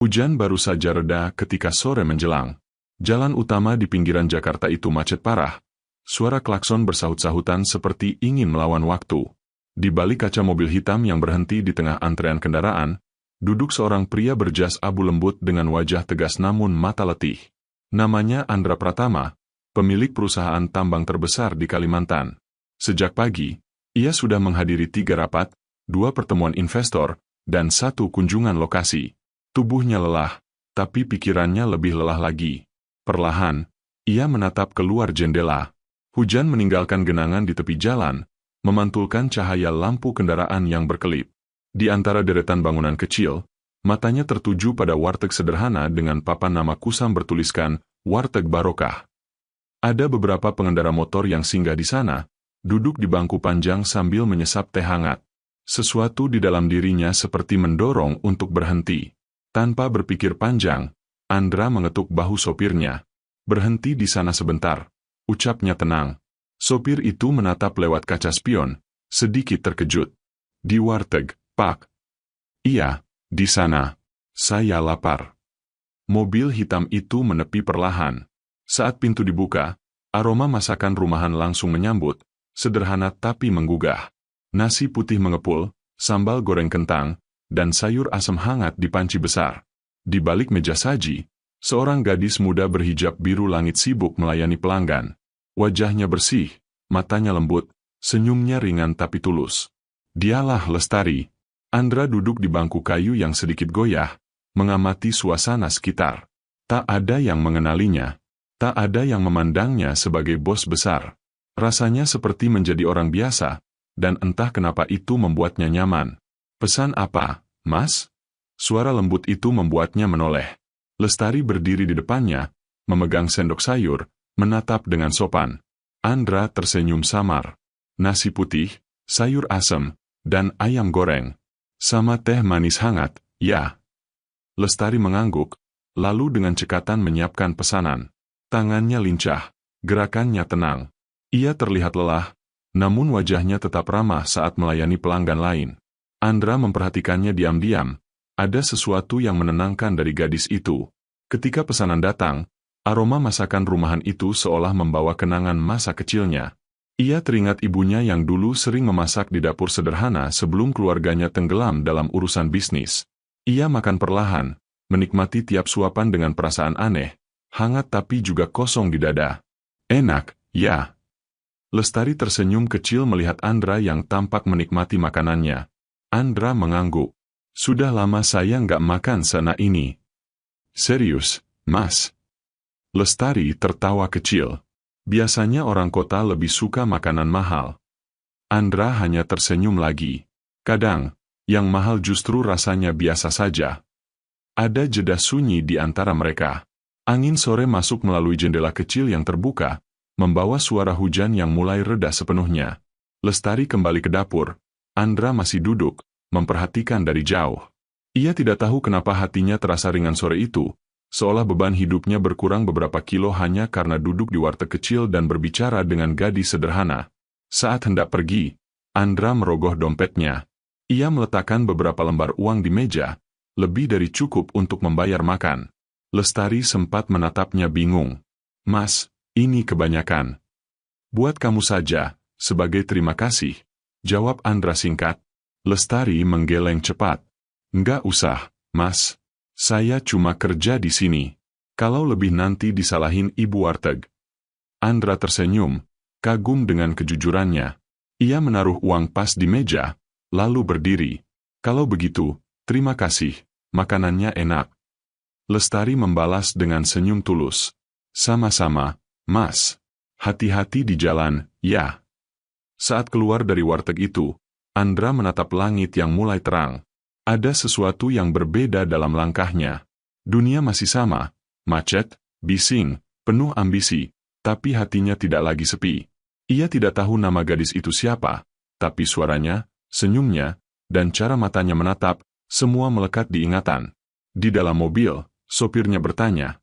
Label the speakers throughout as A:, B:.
A: Hujan baru saja reda ketika sore menjelang. Jalan utama di pinggiran Jakarta itu macet parah. Suara klakson bersahut-sahutan seperti ingin melawan waktu. Di balik kaca mobil hitam yang berhenti di tengah antrean kendaraan, duduk seorang pria berjas abu lembut dengan wajah tegas namun mata letih. Namanya Andra Pratama, pemilik perusahaan tambang terbesar di Kalimantan. Sejak pagi, ia sudah menghadiri 3 rapat, 2 pertemuan investor, dan 1 kunjungan lokasi. Tubuhnya lelah, tapi pikirannya lebih lelah lagi. Perlahan, ia menatap keluar jendela. Hujan meninggalkan genangan di tepi jalan, memantulkan cahaya lampu kendaraan yang berkelip. Di antara deretan bangunan kecil, matanya tertuju pada warteg sederhana dengan papan nama kusam bertuliskan, Warteg Barokah. Ada beberapa pengendara motor yang singgah di sana, duduk di bangku panjang sambil menyesap teh hangat. Sesuatu di dalam dirinya seperti mendorong untuk berhenti. Tanpa berpikir panjang, Andra mengetuk bahu sopirnya. Berhenti di sana sebentar, ucapnya tenang. Sopir itu menatap lewat kaca spion, sedikit terkejut. Di warteg, Pak? Iya, di sana. Saya lapar. Mobil hitam itu menepi perlahan. Saat pintu dibuka, aroma masakan rumahan langsung menyambut, sederhana tapi menggugah. Nasi putih mengepul, sambal goreng kentang, dan sayur asam hangat di panci besar. Di balik meja saji, seorang gadis muda berhijab biru langit sibuk melayani pelanggan. Wajahnya bersih, matanya lembut, senyumnya ringan tapi tulus. Dialah Lestari. Andra duduk di bangku kayu yang sedikit goyah, mengamati suasana sekitar. Tak ada yang mengenalinya. Tak ada yang memandangnya sebagai bos besar. Rasanya seperti menjadi orang biasa, dan entah kenapa itu membuatnya nyaman. Pesan apa, Mas? Suara lembut itu membuatnya menoleh. Lestari berdiri di depannya, memegang sendok sayur, menatap dengan sopan. Andra tersenyum samar. Nasi putih, sayur asem, dan ayam goreng. Sama teh manis hangat, ya. Lestari mengangguk, lalu dengan cekatan menyiapkan pesanan. Tangannya lincah, gerakannya tenang. Ia terlihat lelah, namun wajahnya tetap ramah saat melayani pelanggan lain. Andra memperhatikannya diam-diam. Ada sesuatu yang menenangkan dari gadis itu. Ketika pesanan datang, aroma masakan rumahan itu seolah membawa kenangan masa kecilnya. Ia teringat ibunya yang dulu sering memasak di dapur sederhana sebelum keluarganya tenggelam dalam urusan bisnis. Ia makan perlahan, menikmati tiap suapan dengan perasaan aneh, hangat tapi juga kosong di dada. Enak, ya. Lestari tersenyum kecil melihat Andra yang tampak menikmati makanannya. Andra mengangguk. Sudah lama saya nggak makan senak ini. Serius, Mas? Lestari tertawa kecil. Biasanya orang kota lebih suka makanan mahal. Andra hanya tersenyum lagi. Kadang, yang mahal justru rasanya biasa saja. Ada jeda sunyi di antara mereka. Angin sore masuk melalui jendela kecil yang terbuka, membawa suara hujan yang mulai reda sepenuhnya. Lestari kembali ke dapur. Andra masih duduk, memperhatikan dari jauh. Ia tidak tahu kenapa hatinya terasa ringan sore itu, seolah beban hidupnya berkurang beberapa kilo hanya karena duduk di warteg kecil dan berbicara dengan gadis sederhana. Saat hendak pergi, Andra merogoh dompetnya. Ia meletakkan beberapa lembar uang di meja, lebih dari cukup untuk membayar makan. Lestari sempat menatapnya bingung. Mas, ini kebanyakan. Buat kamu saja, sebagai terima kasih, jawab Andra singkat. Lestari menggeleng cepat. Nggak usah, Mas. Saya cuma kerja di sini. Kalau lebih nanti disalahin ibu warteg. Andra tersenyum, kagum dengan kejujurannya. Ia menaruh uang pas di meja, lalu berdiri. Kalau begitu, terima kasih, makanannya enak. Lestari membalas dengan senyum tulus. Sama-sama, Mas. Hati-hati di jalan, ya. Saat keluar dari warteg itu, Andra menatap langit yang mulai terang. Ada sesuatu yang berbeda dalam langkahnya. Dunia masih sama, macet, bising, penuh ambisi, tapi hatinya tidak lagi sepi. Ia tidak tahu nama gadis itu siapa, tapi suaranya, senyumnya, dan cara matanya menatap, semua melekat di ingatan. Di dalam mobil, sopirnya bertanya,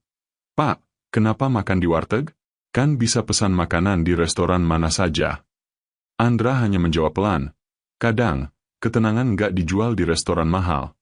A: Pak, kenapa makan di warteg? Kan bisa pesan makanan di restoran mana saja. Andra hanya menjawab pelan, kadang, ketenangan nggak dijual di restoran mahal.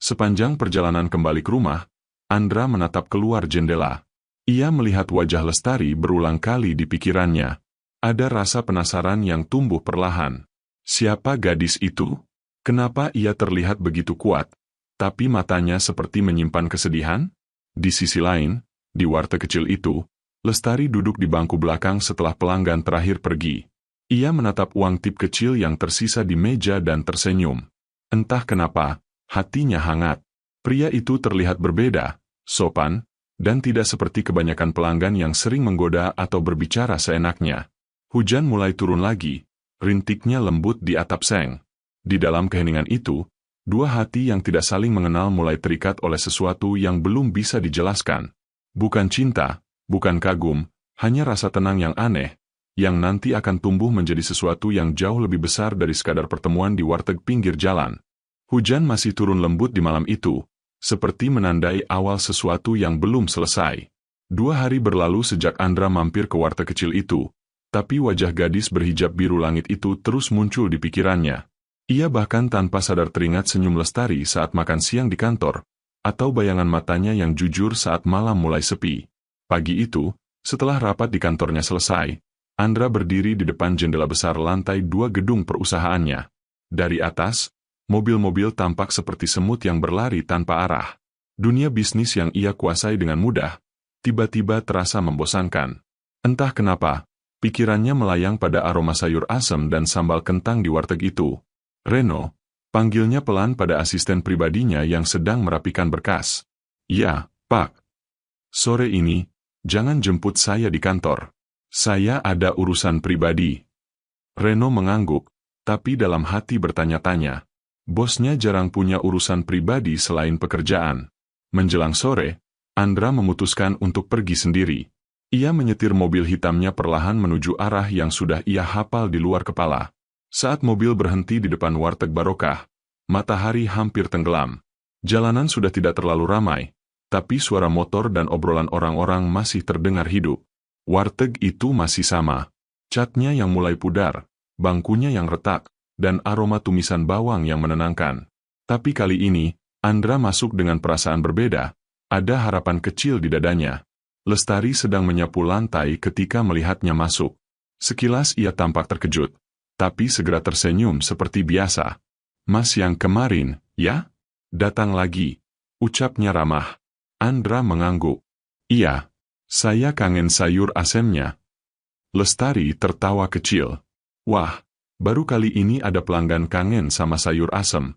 A: Sepanjang perjalanan kembali ke rumah, Andra menatap keluar jendela. Ia melihat wajah Lestari berulang kali di pikirannya. Ada rasa penasaran yang tumbuh perlahan. Siapa gadis itu? Kenapa ia terlihat begitu kuat, tapi matanya seperti menyimpan kesedihan? Di sisi lain, di warteg kecil itu, Lestari duduk di bangku belakang setelah pelanggan terakhir pergi. Ia menatap uang tip kecil yang tersisa di meja dan tersenyum. Entah kenapa, hatinya hangat. Pria itu terlihat berbeda, sopan, dan tidak seperti kebanyakan pelanggan yang sering menggoda atau berbicara seenaknya. Hujan mulai turun lagi, rintiknya lembut di atap seng. Di dalam keheningan itu, dua hati yang tidak saling mengenal mulai terikat oleh sesuatu yang belum bisa dijelaskan. Bukan cinta, bukan kagum, hanya rasa tenang yang aneh, yang nanti akan tumbuh menjadi sesuatu yang jauh lebih besar dari sekadar pertemuan di warteg pinggir jalan. Hujan masih turun lembut di malam itu, seperti menandai awal sesuatu yang belum selesai. 2 hari berlalu sejak Andra mampir ke warteg kecil itu, tapi wajah gadis berhijab biru langit itu terus muncul di pikirannya. Ia bahkan tanpa sadar teringat senyum Lestari saat makan siang di kantor, atau bayangan matanya yang jujur saat malam mulai sepi. Pagi itu, setelah rapat di kantornya selesai, Andra berdiri di depan jendela besar lantai 2 gedung perusahaannya. Dari atas, mobil-mobil tampak seperti semut yang berlari tanpa arah. Dunia bisnis yang ia kuasai dengan mudah, tiba-tiba terasa membosankan. Entah kenapa, pikirannya melayang pada aroma sayur asem dan sambal kentang di warteg itu. Reno, panggilnya pelan pada asisten pribadinya yang sedang merapikan berkas. Ya, Pak. Sore ini, jangan jemput saya di kantor. Saya ada urusan pribadi. Reno mengangguk, tapi dalam hati bertanya-tanya. Bosnya jarang punya urusan pribadi selain pekerjaan. Menjelang sore, Andra memutuskan untuk pergi sendiri. Ia menyetir mobil hitamnya perlahan menuju arah yang sudah ia hafal di luar kepala. Saat mobil berhenti di depan warteg Barokah, matahari hampir tenggelam. Jalanan sudah tidak terlalu ramai, tapi suara motor dan obrolan orang-orang masih terdengar hidup. Warteg itu masih sama. Catnya yang mulai pudar, bangkunya yang retak, dan aroma tumisan bawang yang menenangkan. Tapi kali ini, Andra masuk dengan perasaan berbeda. Ada harapan kecil di dadanya. Lestari sedang menyapu lantai ketika melihatnya masuk. Sekilas ia tampak terkejut, tapi segera tersenyum seperti biasa. Mas yang kemarin, ya? Datang lagi, ucapnya ramah. Andra mengangguk. Iya, saya kangen sayur asemnya. Lestari tertawa kecil. Wah, baru kali ini ada pelanggan kangen sama sayur asem.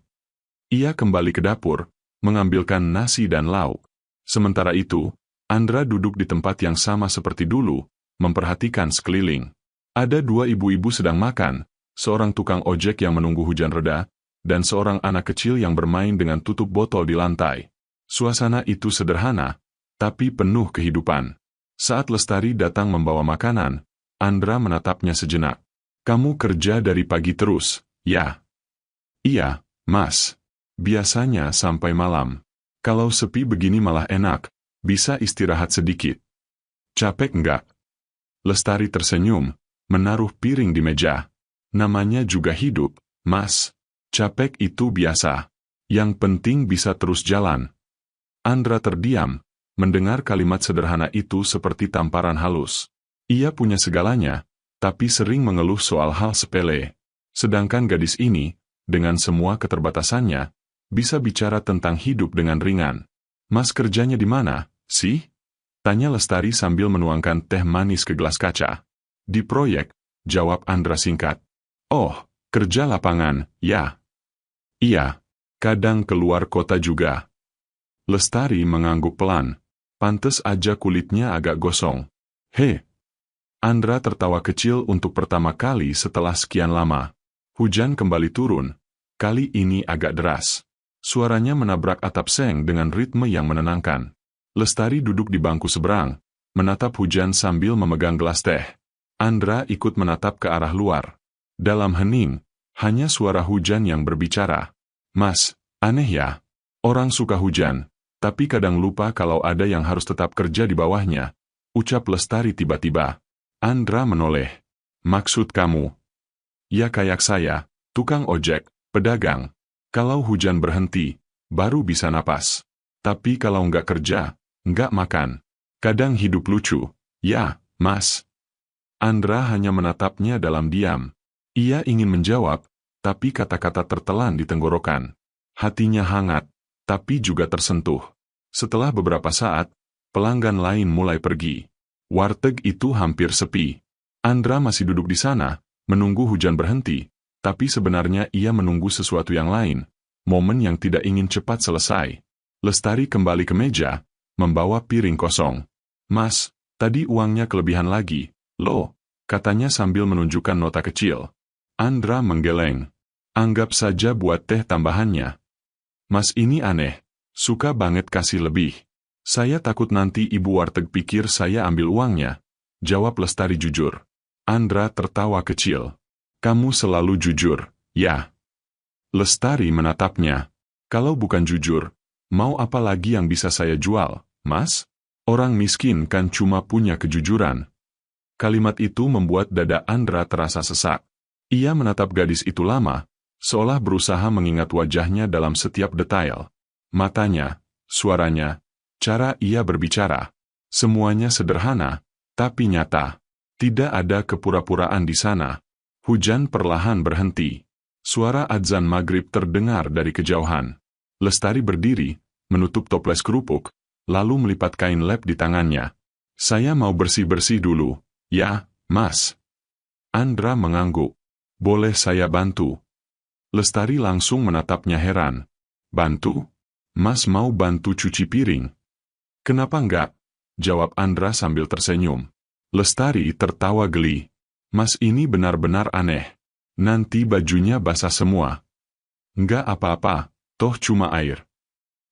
A: Ia kembali ke dapur, mengambilkan nasi dan lauk. Sementara itu, Andra duduk di tempat yang sama seperti dulu, memperhatikan sekeliling. Ada 2 ibu-ibu sedang makan, seorang tukang ojek yang menunggu hujan reda, dan seorang anak kecil yang bermain dengan tutup botol di lantai. Suasana itu sederhana, tapi penuh kehidupan. Saat Lestari datang membawa makanan, Andra menatapnya sejenak. Kamu kerja dari pagi terus, ya? Iya, Mas. Biasanya sampai malam. Kalau sepi begini malah enak, bisa istirahat sedikit. Capek enggak? Lestari tersenyum, menaruh piring di meja. Namanya juga hidup, Mas. Capek itu biasa. Yang penting bisa terus jalan. Andra terdiam, mendengar kalimat sederhana itu seperti tamparan halus. Ia punya segalanya, tapi sering mengeluh soal hal sepele. Sedangkan gadis ini, dengan semua keterbatasannya, bisa bicara tentang hidup dengan ringan. Mas kerjanya di mana, sih? Tanya Lestari sambil menuangkan teh manis ke gelas kaca. Di proyek, jawab Andra singkat. Oh, kerja lapangan, ya? Iya, kadang keluar kota juga. Lestari mengangguk pelan. Pantes aja kulitnya agak gosong. He. Andra tertawa kecil untuk pertama kali setelah sekian lama. Hujan kembali turun, kali ini agak deras. Suaranya menabrak atap seng dengan ritme yang menenangkan. Lestari duduk di bangku seberang, menatap hujan sambil memegang gelas teh. Andra ikut menatap ke arah luar. Dalam hening, hanya suara hujan yang berbicara. Mas, aneh ya. Orang suka hujan, tapi kadang lupa kalau ada yang harus tetap kerja di bawahnya. Ucap Lestari tiba-tiba. Andra menoleh. Maksud kamu? Ya kayak saya, tukang ojek, pedagang. Kalau hujan berhenti, baru bisa napas. Tapi kalau nggak kerja, nggak makan. Kadang hidup lucu. Ya, Mas. Andra hanya menatapnya dalam diam. Ia ingin menjawab, tapi kata-kata tertelan di tenggorokan. Hatinya hangat, tapi juga tersentuh. Setelah beberapa saat, pelanggan lain mulai pergi. Warteg itu hampir sepi. Andra masih duduk di sana, menunggu hujan berhenti, tapi sebenarnya ia menunggu sesuatu yang lain, momen yang tidak ingin cepat selesai. Lestari kembali ke meja, membawa piring kosong. Mas, tadi uangnya kelebihan lagi, loh, katanya sambil menunjukkan nota kecil. Andra menggeleng. Anggap saja buat teh tambahannya. Mas ini aneh, suka banget kasih lebih. Saya takut nanti ibu warteg pikir saya ambil uangnya. Jawab Lestari jujur. Andra tertawa kecil. Kamu selalu jujur, ya. Lestari menatapnya. Kalau bukan jujur, mau apa lagi yang bisa saya jual, Mas? Orang miskin kan cuma punya kejujuran. Kalimat itu membuat dada Andra terasa sesak. Ia menatap gadis itu lama, seolah berusaha mengingat wajahnya dalam setiap detail. Matanya, suaranya, cara ia berbicara. Semuanya sederhana, tapi nyata. Tidak ada kepura-puraan di sana. Hujan perlahan berhenti. Suara adzan maghrib terdengar dari kejauhan. Lestari berdiri, menutup toples kerupuk, lalu melipat kain lap di tangannya. Saya mau bersih-bersih dulu, ya, Mas. Andra mengangguk. Boleh saya bantu? Lestari langsung menatapnya heran. Bantu? Mas mau bantu cuci piring? Kenapa enggak? Jawab Andra sambil tersenyum. Lestari tertawa geli. Mas ini benar-benar aneh. Nanti bajunya basah semua. Enggak apa-apa. Toh cuma air.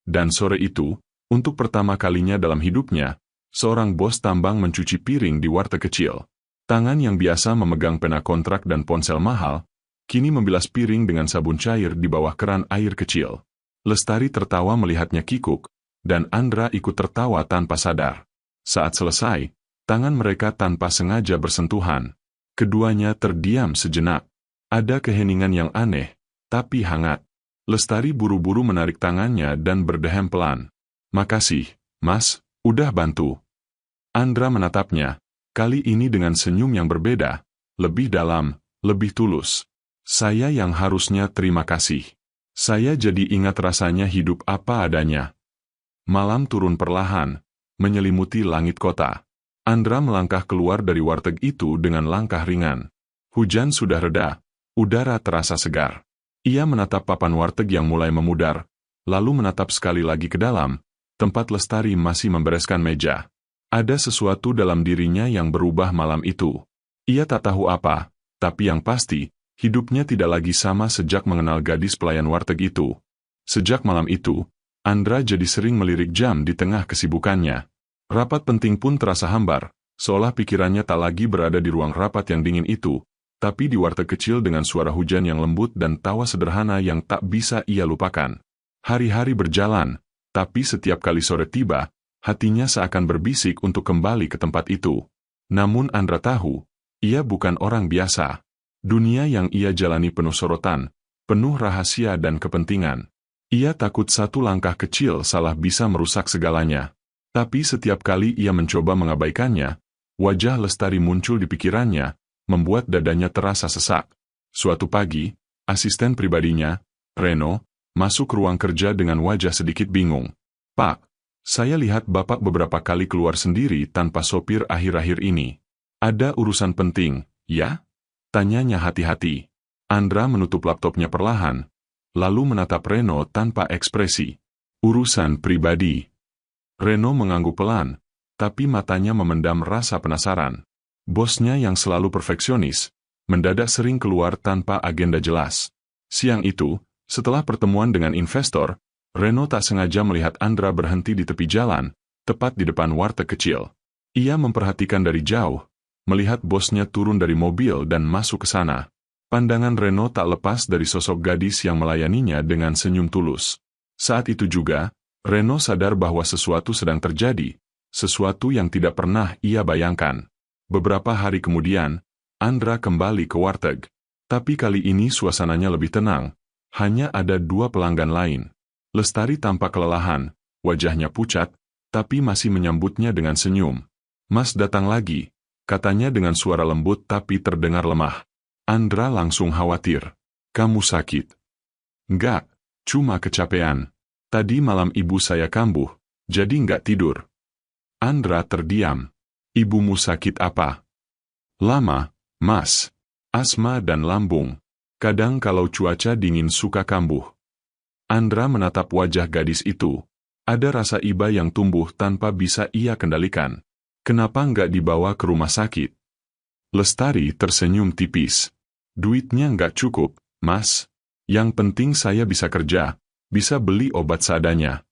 A: Dan sore itu, untuk pertama kalinya dalam hidupnya, seorang bos tambang mencuci piring di warteg kecil. Tangan yang biasa memegang pena kontrak dan ponsel mahal, kini membilas piring dengan sabun cair di bawah keran air kecil. Lestari tertawa melihatnya kikuk, dan Andra ikut tertawa tanpa sadar. Saat selesai, tangan mereka tanpa sengaja bersentuhan. Keduanya terdiam sejenak. Ada keheningan yang aneh, tapi hangat. Lestari buru-buru menarik tangannya dan berdehem pelan. Makasih, Mas, udah bantu. Andra menatapnya, kali ini dengan senyum yang berbeda, lebih dalam, lebih tulus. Saya yang harusnya terima kasih. Saya jadi ingat rasanya hidup apa adanya. Malam turun perlahan, menyelimuti langit kota. Andra melangkah keluar dari warteg itu dengan langkah ringan. Hujan sudah reda, udara terasa segar. Ia menatap papan warteg yang mulai memudar, lalu menatap sekali lagi ke dalam, tempat Lestari masih membereskan meja. Ada sesuatu dalam dirinya yang berubah malam itu. Ia tak tahu apa, tapi yang pasti, hidupnya tidak lagi sama sejak mengenal gadis pelayan warteg itu. Sejak malam itu, Andra jadi sering melirik jam di tengah kesibukannya. Rapat penting pun terasa hambar, seolah pikirannya tak lagi berada di ruang rapat yang dingin itu, tapi di warteg kecil dengan suara hujan yang lembut dan tawa sederhana yang tak bisa ia lupakan. Hari-hari berjalan, tapi setiap kali sore tiba, hatinya seakan berbisik untuk kembali ke tempat itu. Namun Andra tahu, ia bukan orang biasa. Dunia yang ia jalani penuh sorotan, penuh rahasia dan kepentingan. Ia takut satu langkah kecil salah bisa merusak segalanya. Tapi setiap kali ia mencoba mengabaikannya, wajah Lestari muncul di pikirannya, membuat dadanya terasa sesak. Suatu pagi, asisten pribadinya, Reno, masuk ke ruang kerja dengan wajah sedikit bingung. Pak, saya lihat Bapak beberapa kali keluar sendiri tanpa sopir akhir-akhir ini. Ada urusan penting, ya? Tanyanya hati-hati. Andra menutup laptopnya perlahan, lalu menatap Reno tanpa ekspresi. Urusan pribadi. Reno mengangguk pelan, tapi matanya memendam rasa penasaran. Bosnya yang selalu perfeksionis, mendadak sering keluar tanpa agenda jelas. Siang itu, setelah pertemuan dengan investor, Reno tak sengaja melihat Andra berhenti di tepi jalan, tepat di depan warteg kecil. Ia memperhatikan dari jauh, melihat bosnya turun dari mobil dan masuk ke sana. Pandangan Reno tak lepas dari sosok gadis yang melayaninya dengan senyum tulus. Saat itu juga, Reno sadar bahwa sesuatu sedang terjadi, sesuatu yang tidak pernah ia bayangkan. Beberapa hari kemudian, Andra kembali ke warteg. Tapi kali ini suasananya lebih tenang. Hanya ada dua pelanggan lain. Lestari tampak kelelahan, wajahnya pucat, tapi masih menyambutnya dengan senyum. "Mas datang lagi," katanya dengan suara lembut tapi terdengar lemah. Andra langsung khawatir. "Kamu sakit?" "Enggak, cuma kecapean. Tadi malam ibu saya kambuh, jadi nggak tidur." Andra terdiam. "Ibumu sakit apa?" "Lama, Mas. Asma dan lambung. Kadang kalau cuaca dingin suka kambuh." Andra menatap wajah gadis itu. Ada rasa iba yang tumbuh tanpa bisa ia kendalikan. "Kenapa nggak dibawa ke rumah sakit?" Lestari tersenyum tipis. "Duitnya nggak cukup, Mas. Yang penting saya bisa kerja, bisa beli obat seadanya."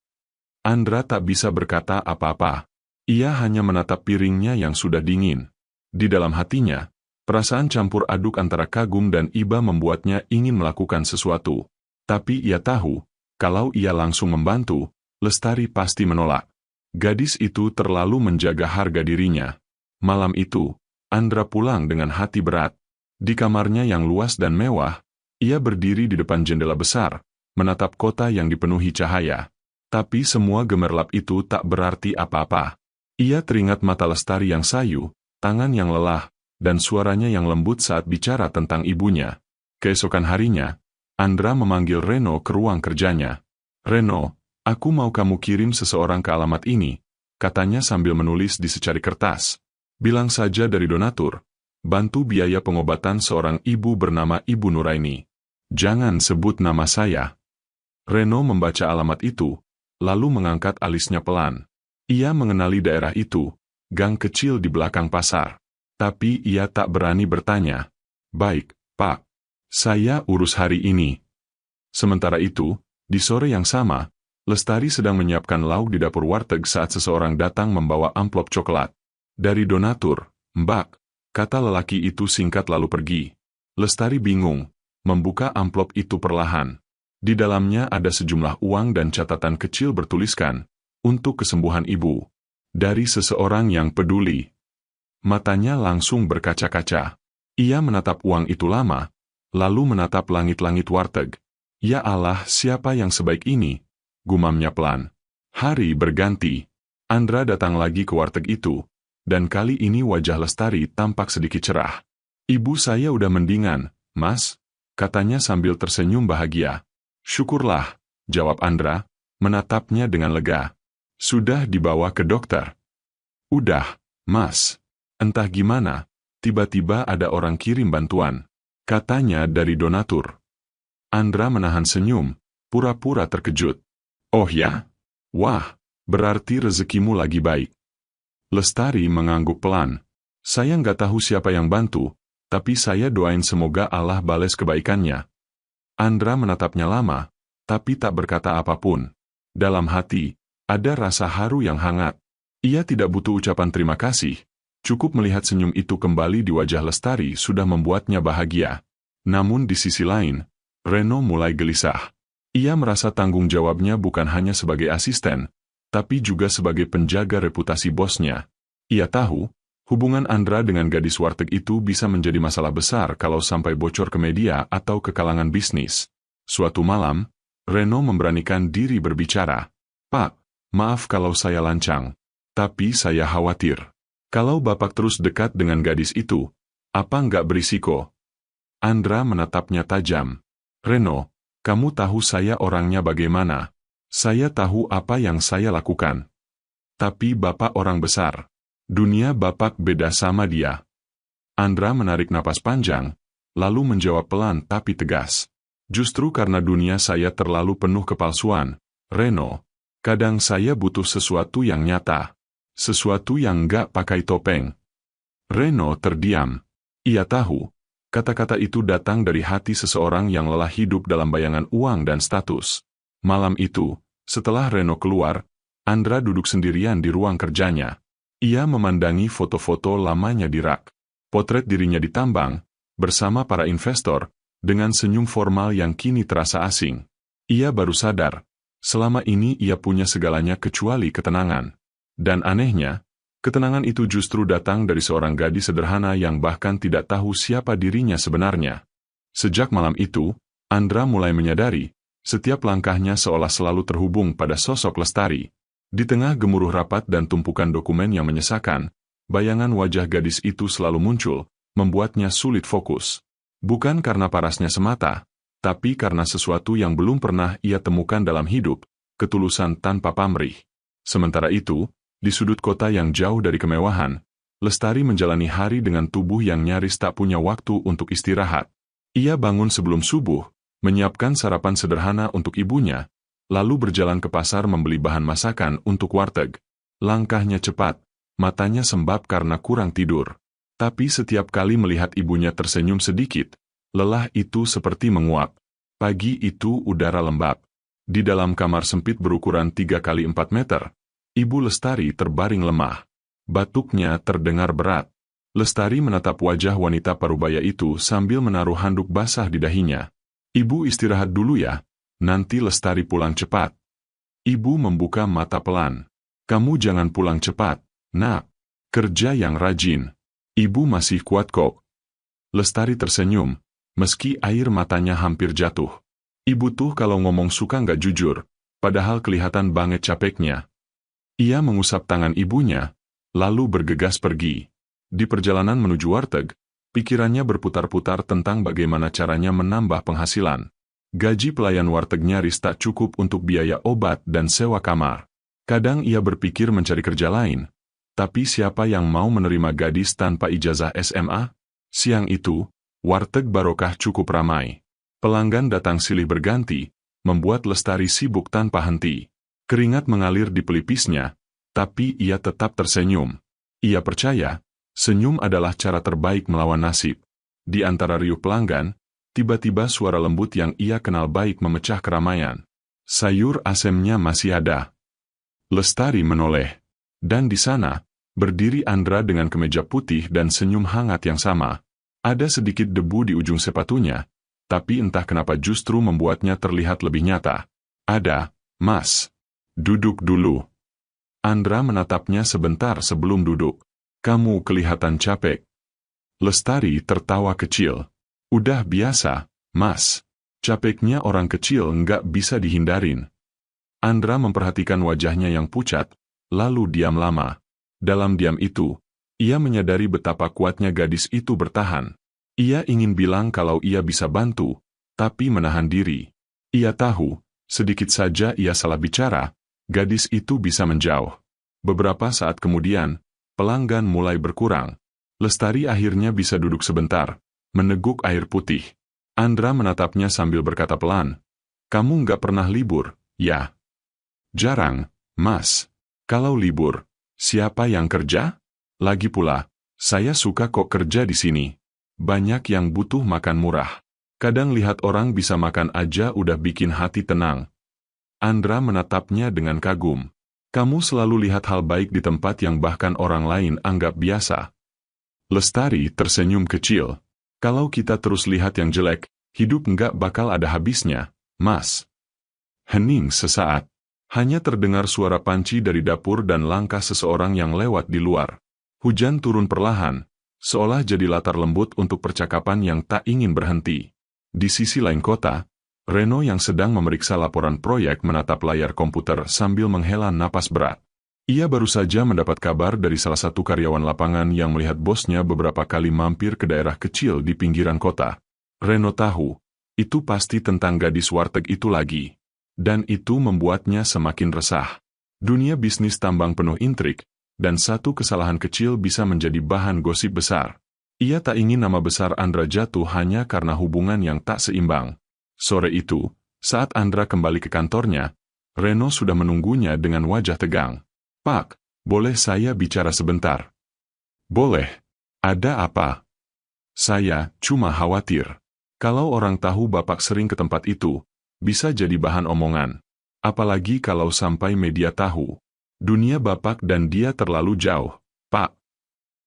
A: Andra tak bisa berkata apa-apa. Ia hanya menatap piringnya yang sudah dingin. Di dalam hatinya, perasaan campur aduk antara kagum dan iba membuatnya ingin melakukan sesuatu. Tapi ia tahu, kalau ia langsung membantu, Lestari pasti menolak. Gadis itu terlalu menjaga harga dirinya. Malam itu, Andra pulang dengan hati berat. Di kamarnya yang luas dan mewah, ia berdiri di depan jendela besar, menatap kota yang dipenuhi cahaya. Tapi semua gemerlap itu tak berarti apa-apa. Ia teringat mata Lestari yang sayu, tangan yang lelah, dan suaranya yang lembut saat bicara tentang ibunya. Keesokan harinya, Andra memanggil Reno ke ruang kerjanya. "Reno, aku mau kamu kirim seseorang ke alamat ini," katanya sambil menulis di secari kertas. "Bilang saja dari donatur. Bantu biaya pengobatan seorang ibu bernama Ibu Nuraini. Jangan sebut nama saya." Reno membaca alamat itu, lalu mengangkat alisnya pelan. Ia mengenali daerah itu, gang kecil di belakang pasar. Tapi ia tak berani bertanya. "Baik, Pak. Saya urus hari ini." Sementara itu, di sore yang sama, Lestari sedang menyiapkan lauk di dapur warteg saat seseorang datang membawa amplop coklat. "Dari donatur, Mbak," kata lelaki itu singkat lalu pergi. Lestari bingung, membuka amplop itu perlahan. Di dalamnya ada sejumlah uang dan catatan kecil bertuliskan, "Untuk kesembuhan ibu. Dari seseorang yang peduli." Matanya langsung berkaca-kaca. Ia menatap uang itu lama, lalu menatap langit-langit warteg. "Ya Allah, siapa yang sebaik ini?" gumamnya pelan. Hari berganti. Andra datang lagi ke warteg itu, dan kali ini wajah Lestari tampak sedikit cerah. "Ibu saya udah mendingan, Mas," katanya sambil tersenyum bahagia. "Syukurlah," jawab Andra, menatapnya dengan lega. "Sudah dibawa ke dokter?" "Udah, Mas. Entah gimana, tiba-tiba ada orang kirim bantuan. Katanya dari donatur." Andra menahan senyum, pura-pura terkejut. "Oh ya? Wah, berarti rezekimu lagi baik." Lestari mengangguk pelan. "Saya nggak tahu siapa yang bantu, tapi saya doain semoga Allah bales kebaikannya." Andra menatapnya lama, tapi tak berkata apapun. Dalam hati, ada rasa haru yang hangat. Ia tidak butuh ucapan terima kasih. Cukup melihat senyum itu kembali di wajah Lestari sudah membuatnya bahagia. Namun di sisi lain, Reno mulai gelisah. Ia merasa tanggung jawabnya bukan hanya sebagai asisten, tapi juga sebagai penjaga reputasi bosnya. Ia tahu, hubungan Andra dengan gadis warteg itu bisa menjadi masalah besar kalau sampai bocor ke media atau ke kalangan bisnis. Suatu malam, Reno memberanikan diri berbicara. "Pak, maaf kalau saya lancang, tapi saya khawatir. Kalau Bapak terus dekat dengan gadis itu, apa nggak berisiko?" Andra menatapnya tajam. "Reno, kamu tahu saya orangnya bagaimana. Saya tahu apa yang saya lakukan. Tapi Bapak orang besar. Dunia Bapak beda sama dia." Andra menarik napas panjang, lalu menjawab pelan tapi tegas. "Justru karena dunia saya terlalu penuh kepalsuan, Reno. Kadang saya butuh sesuatu yang nyata. Sesuatu yang nggak pakai topeng." Reno terdiam. Ia tahu, kata-kata itu datang dari hati seseorang yang lelah hidup dalam bayangan uang dan status. Malam itu, setelah Reno keluar, Andra duduk sendirian di ruang kerjanya. Ia memandangi foto-foto lamanya di rak. Potret dirinya ditambang, bersama para investor, dengan senyum formal yang kini terasa asing. Ia baru sadar, selama ini ia punya segalanya kecuali ketenangan. Dan anehnya, ketenangan itu justru datang dari seorang gadis sederhana yang bahkan tidak tahu siapa dirinya sebenarnya. Sejak malam itu, Andra mulai menyadari, Setiap langkahnya seolah selalu terhubung pada sosok Lestari. Di tengah gemuruh rapat dan tumpukan dokumen yang menyesakan, bayangan wajah gadis itu selalu muncul, membuatnya sulit fokus. Bukan karena parasnya semata, tapi karena sesuatu yang belum pernah ia temukan dalam hidup, ketulusan tanpa pamrih. Sementara itu, di sudut kota yang jauh dari kemewahan, Lestari menjalani hari dengan tubuh yang nyaris tak punya waktu untuk istirahat. Ia bangun sebelum subuh, menyiapkan sarapan sederhana untuk ibunya, lalu berjalan ke pasar membeli bahan masakan untuk warteg. Langkahnya cepat, matanya sembab karena kurang tidur. Tapi setiap kali melihat ibunya tersenyum sedikit, lelah itu seperti menguap. Pagi itu udara lembab. Di dalam kamar sempit berukuran 3 kali 4 meter, Ibu Lestari terbaring lemah. Batuknya terdengar berat. Lestari menatap wajah wanita parubaya itu sambil menaruh handuk basah di dahinya. Ibu istirahat dulu ya, nanti Lestari pulang cepat. Ibu membuka mata pelan. Kamu jangan pulang cepat, nak. Kerja yang rajin. Ibu masih kuat kok. Lestari tersenyum, meski air matanya hampir jatuh. Ibu tuh kalau ngomong suka nggak jujur, padahal kelihatan banget capeknya. Ia mengusap tangan ibunya, lalu bergegas pergi. Di perjalanan menuju warteg, pikirannya berputar-putar tentang bagaimana caranya menambah penghasilan. Gaji pelayan warteg nyaris tak cukup untuk biaya obat dan sewa kamar. Kadang ia berpikir mencari kerja lain, tapi siapa yang mau menerima gadis tanpa ijazah SMA? Siang itu, warteg Barokah cukup ramai. Pelanggan datang silih berganti, membuat Lestari sibuk tanpa henti. Keringat mengalir di pelipisnya, tapi ia tetap tersenyum. Ia percaya, senyum adalah cara terbaik melawan nasib. Di antara riuh pelanggan, tiba-tiba suara lembut yang ia kenal baik memecah keramaian. Sayur asemnya masih ada. Lestari menoleh. Dan di sana, berdiri Andra dengan kemeja putih dan senyum hangat yang sama. Ada sedikit debu di ujung sepatunya, tapi entah kenapa justru membuatnya terlihat lebih nyata. Ada, Mas. Duduk dulu. Andra menatapnya sebentar sebelum duduk. Kamu kelihatan capek. Lestari tertawa kecil. Udah biasa, Mas. Capeknya orang kecil nggak bisa dihindarin. Andra memperhatikan wajahnya yang pucat, lalu diam lama. Dalam diam itu, ia menyadari betapa kuatnya gadis itu bertahan. Ia ingin bilang kalau ia bisa bantu, tapi menahan diri. Ia tahu, sedikit saja ia salah bicara, gadis itu bisa menjauh. Beberapa saat kemudian, pelanggan mulai berkurang. Lestari akhirnya bisa duduk sebentar, meneguk air putih. Andra menatapnya sambil berkata pelan, "Kamu nggak pernah libur, ya?" "Jarang, Mas. Kalau libur, siapa yang kerja? Lagi pula, saya suka kok kerja di sini. Banyak yang butuh makan murah. Kadang lihat orang bisa makan aja udah bikin hati tenang." Andra menatapnya dengan kagum. Kamu selalu lihat hal baik di tempat yang bahkan orang lain anggap biasa. Lestari tersenyum kecil. Kalau kita terus lihat yang jelek, hidup nggak bakal ada habisnya, Mas. Hening sesaat. Hanya terdengar suara panci dari dapur dan langkah seseorang yang lewat di luar. Hujan turun perlahan, seolah jadi latar lembut untuk percakapan yang tak ingin berhenti. Di sisi lain kota, Reno yang sedang memeriksa laporan proyek menatap layar komputer sambil menghela napas berat. Ia baru saja mendapat kabar dari salah satu karyawan lapangan yang melihat bosnya beberapa kali mampir ke daerah kecil di pinggiran kota. Reno tahu, itu pasti tentang gadis warteg itu lagi. Dan itu membuatnya semakin resah. Dunia bisnis tambang penuh intrik, dan satu kesalahan kecil bisa menjadi bahan gosip besar. Ia tak ingin nama besar Andra jatuh hanya karena hubungan yang tak seimbang. Sore itu, saat Andra kembali ke kantornya, Reno sudah menunggunya dengan wajah tegang. "Pak, boleh saya bicara sebentar?" "Boleh. Ada apa?" "Saya cuma khawatir. Kalau orang tahu Bapak sering ke tempat itu, bisa jadi bahan omongan. Apalagi kalau sampai media tahu. Dunia Bapak dan dia terlalu jauh, Pak."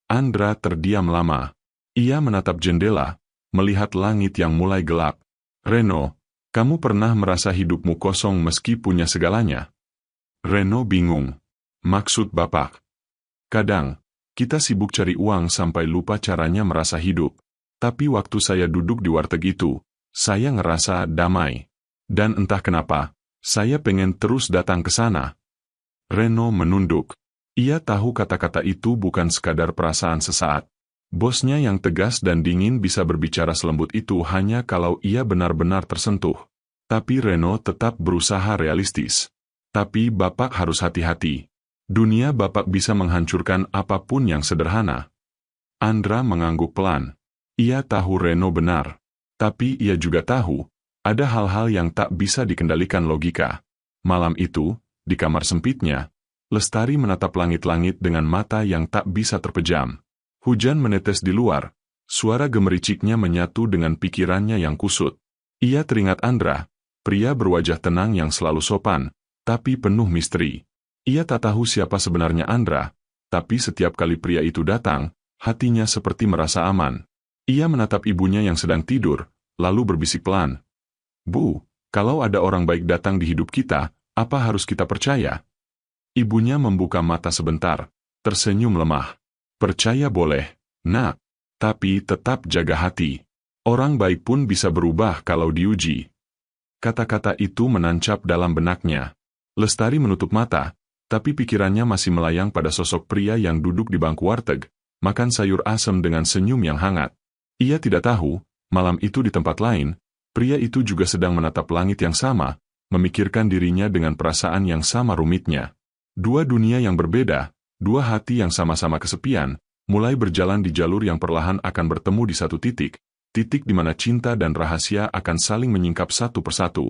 A: Andra terdiam lama. Ia menatap jendela, melihat langit yang mulai gelap. "Reno, kamu pernah merasa hidupmu kosong meski punya segalanya?" Reno bingung. "Maksud Bapak?" "Kadang, kita sibuk cari uang sampai lupa caranya merasa hidup. Tapi waktu saya duduk di warteg itu, saya ngerasa damai. Dan entah kenapa, saya pengen terus datang ke sana. Reno menunduk. Ia tahu kata-kata itu bukan sekadar perasaan sesaat. Bosnya yang tegas dan dingin bisa berbicara selembut itu hanya kalau ia benar-benar tersentuh. Tapi Reno tetap berusaha realistis. Tapi Bapak harus hati-hati. Dunia Bapak bisa menghancurkan apapun yang sederhana. Andra mengangguk pelan. Ia tahu Reno benar. Tapi ia juga tahu, ada hal-hal yang tak bisa dikendalikan logika. Malam itu, di kamar sempitnya, Lestari menatap langit-langit dengan mata yang tak bisa terpejam. Hujan menetes di luar, suara gemericiknya menyatu dengan pikirannya yang kusut. Ia teringat Andra, pria berwajah tenang yang selalu sopan, tapi penuh misteri. Ia tak tahu siapa sebenarnya Andra, tapi setiap kali pria itu datang, hatinya seperti merasa aman. Ia menatap ibunya yang sedang tidur, lalu berbisik pelan. Bu, kalau ada orang baik datang di hidup kita, apa harus kita percaya? Ibunya membuka mata sebentar, tersenyum lemah. Percaya boleh, nak, tapi tetap jaga hati. Orang baik pun bisa berubah kalau diuji. Kata-kata itu menancap dalam benaknya. Lestari menutup mata, tapi pikirannya masih melayang pada sosok pria yang duduk di bangku warteg, makan sayur asem dengan senyum yang hangat. Ia tidak tahu, malam itu di tempat lain, pria itu juga sedang menatap langit yang sama, memikirkan dirinya dengan perasaan yang sama rumitnya. Dua dunia yang berbeda, dua hati yang sama-sama kesepian, mulai berjalan di jalur yang perlahan akan bertemu di satu titik di mana cinta dan rahasia akan saling menyingkap satu persatu.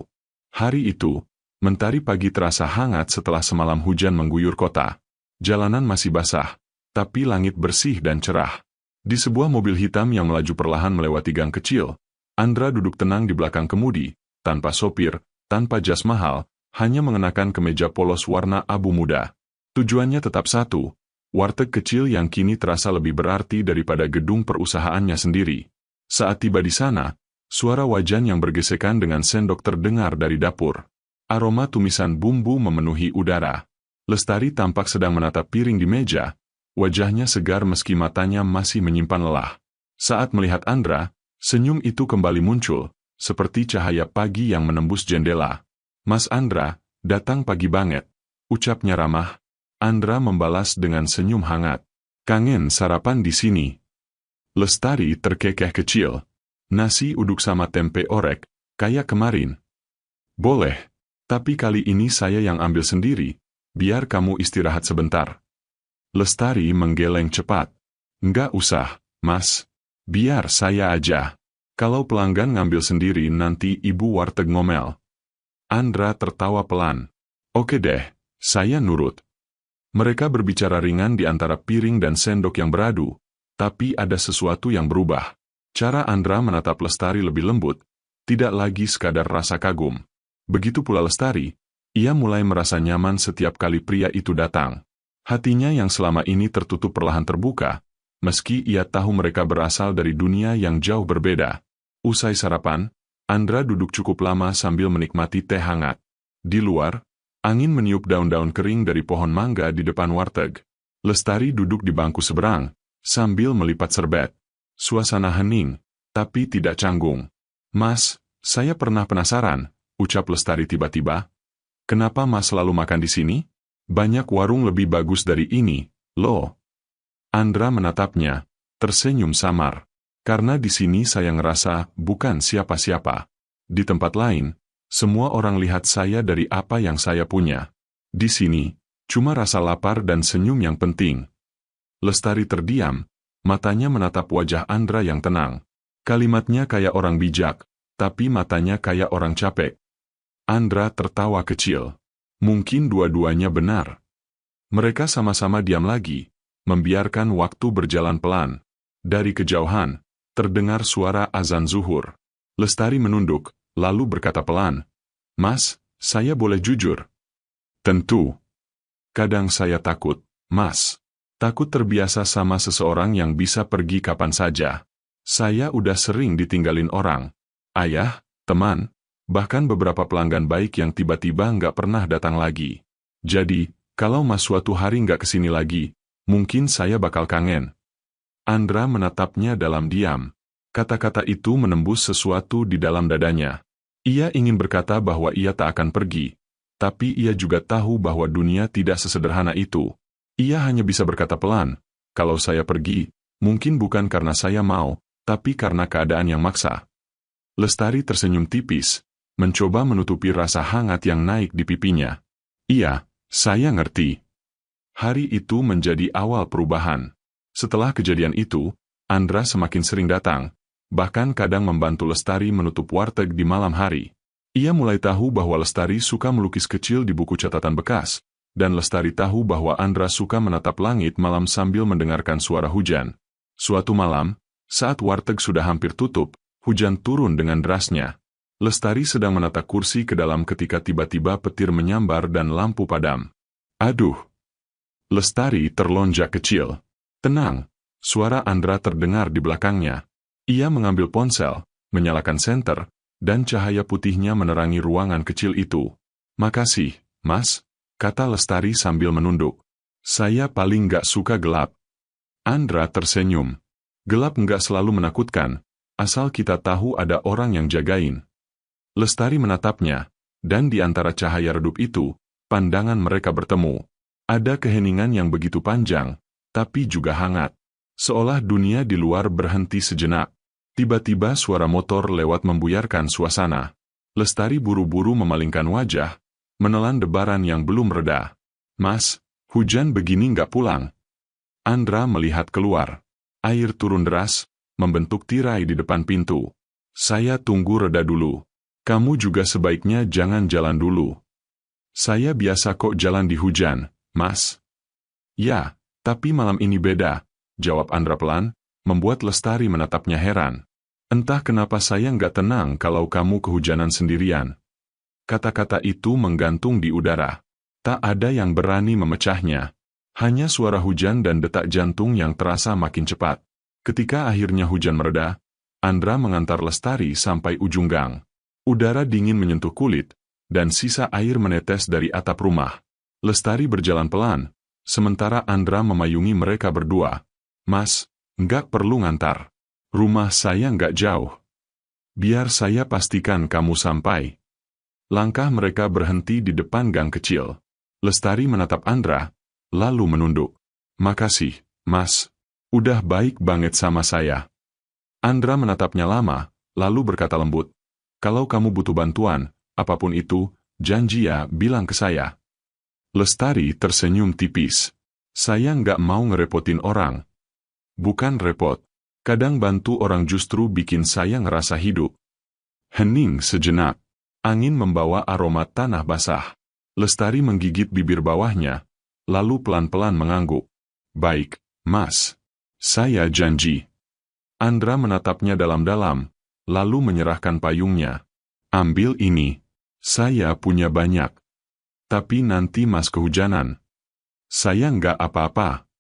A: Hari itu, mentari pagi terasa hangat setelah semalam hujan mengguyur kota. Jalanan masih basah, tapi langit bersih dan cerah. Di sebuah mobil hitam yang melaju perlahan melewati gang kecil, Andra duduk tenang di belakang kemudi, tanpa sopir, tanpa jas mahal, hanya mengenakan kemeja polos warna abu muda. Tujuannya tetap satu, warteg kecil yang kini terasa lebih berarti daripada gedung perusahaannya sendiri. Saat tiba di sana, suara wajan yang bergesekan dengan sendok terdengar dari dapur. Aroma tumisan bumbu memenuhi udara. Lestari tampak sedang menatap piring di meja, wajahnya segar meski matanya masih menyimpan lelah. Saat melihat Andra, senyum itu kembali muncul, seperti cahaya pagi yang menembus jendela. Mas Andra, datang pagi banget, ucapnya ramah. Andra membalas dengan senyum hangat. Kangen sarapan di sini. Lestari terkekeh kecil. Nasi uduk sama tempe orek, kayak kemarin. Boleh, tapi kali ini saya yang ambil sendiri, biar kamu istirahat sebentar. Lestari menggeleng cepat. Nggak usah, Mas. Biar saya aja. Kalau pelanggan ngambil sendiri nanti ibu warteg ngomel. Andra tertawa pelan. Oke deh, saya nurut. Mereka berbicara ringan di antara piring dan sendok yang beradu, tapi ada sesuatu yang berubah. Cara Andra menatap Lestari lebih lembut, tidak lagi sekadar rasa kagum. Begitu pula Lestari, ia mulai merasa nyaman setiap kali pria itu datang. Hatinya yang selama ini tertutup perlahan terbuka, meski ia tahu mereka berasal dari dunia yang jauh berbeda. Usai sarapan, Andra duduk cukup lama sambil menikmati teh hangat. Di luar, angin meniup daun-daun kering dari pohon mangga di depan warteg. Lestari duduk di bangku seberang, sambil melipat serbet. Suasana hening, tapi tidak canggung. Mas, saya pernah penasaran, ucap Lestari tiba-tiba. Kenapa Mas selalu makan di sini? Banyak warung lebih bagus dari ini, loh. Andra menatapnya, tersenyum samar. Karena di sini saya ngerasa bukan siapa-siapa. Di tempat lain, semua orang lihat saya dari apa yang saya punya. Di sini, cuma rasa lapar dan senyum yang penting. Lestari terdiam, matanya menatap wajah Andra yang tenang. Kalimatnya kayak orang bijak, tapi matanya kayak orang capek. Andra tertawa kecil. Mungkin dua-duanya benar. Mereka sama-sama diam lagi, membiarkan waktu berjalan pelan. Dari kejauhan, terdengar suara azan zuhur. Lestari menunduk, lalu berkata pelan, Mas, saya boleh jujur? Tentu. Kadang saya takut, Mas. Takut terbiasa sama seseorang yang bisa pergi kapan saja. Saya udah sering ditinggalin orang. Ayah, teman, bahkan beberapa pelanggan baik yang tiba-tiba nggak pernah datang lagi. Jadi, kalau Mas suatu hari nggak kesini lagi, mungkin saya bakal kangen. Andra menatapnya dalam diam. Kata-kata itu menembus sesuatu di dalam dadanya. Ia ingin berkata bahwa ia tak akan pergi, tapi ia juga tahu bahwa dunia tidak sesederhana itu. Ia hanya bisa berkata pelan, "Kalau saya pergi, mungkin bukan karena saya mau, tapi karena keadaan yang maksa." Lestari tersenyum tipis, mencoba menutupi rasa hangat yang naik di pipinya. "Iya, saya ngerti." Hari itu menjadi awal perubahan. Setelah kejadian itu, Andra semakin sering datang, bahkan kadang membantu Lestari menutup warteg di malam hari. Ia mulai tahu bahwa Lestari suka melukis kecil di buku catatan bekas, dan Lestari tahu bahwa Andra suka menatap langit malam sambil mendengarkan suara hujan. Suatu malam, saat warteg sudah hampir tutup, hujan turun dengan derasnya. Lestari sedang menata kursi ke dalam ketika tiba-tiba petir menyambar dan lampu padam. "Aduh!" Lestari terlonjak kecil. "Tenang," suara Andra terdengar di belakangnya. Ia mengambil ponsel, menyalakan senter, dan cahaya putihnya menerangi ruangan kecil itu. "Makasih, Mas," kata Lestari sambil menunduk. "Saya paling gak suka gelap." Andra tersenyum. "Gelap nggak selalu menakutkan, asal kita tahu ada orang yang jagain." Lestari menatapnya, dan di antara cahaya redup itu, pandangan mereka bertemu. Ada keheningan yang begitu panjang, tapi juga hangat. Seolah dunia di luar berhenti sejenak. Tiba-tiba suara motor lewat membuyarkan suasana. Lestari buru-buru memalingkan wajah, menelan debaran yang belum reda. "Mas, hujan begini nggak pulang?" Andra melihat keluar. Air turun deras, membentuk tirai di depan pintu. "Saya tunggu reda dulu. Kamu juga sebaiknya jangan jalan dulu." "Saya biasa kok jalan di hujan, Mas." "Ya, tapi malam ini beda," jawab Andra pelan, membuat Lestari menatapnya heran. "Entah kenapa saya nggak tenang kalau kamu kehujanan sendirian." Kata-kata itu menggantung di udara. Tak ada yang berani memecahnya. Hanya suara hujan dan detak jantung yang terasa makin cepat. Ketika akhirnya hujan mereda, Andra mengantar Lestari sampai ujung gang. Udara dingin menyentuh kulit, dan sisa air menetes dari atap rumah. Lestari berjalan pelan, sementara Andra memayungi mereka berdua. "Mas, nggak perlu ngantar. Rumah saya nggak jauh. Biar saya pastikan kamu sampai." Langkah mereka berhenti di depan gang kecil. Lestari menatap Andra, lalu menunduk. "Makasih, Mas. Udah baik banget sama saya." Andra menatapnya lama, lalu berkata lembut, "Kalau kamu butuh bantuan, apapun itu, janji ya bilang ke saya." Lestari tersenyum tipis. "Saya nggak mau ngerepotin orang." "Bukan repot. Kadang bantu orang justru bikin saya ngerasa hidup." Hening sejenak. Angin membawa aroma tanah basah. Lestari menggigit bibir bawahnya, lalu pelan-pelan mengangguk. "Baik, Mas. Saya janji." Andra menatapnya dalam-dalam, lalu menyerahkan payungnya. "Ambil ini. Saya punya banyak. Tapi nanti Mas kehujanan." "Saya nggak apa-apa."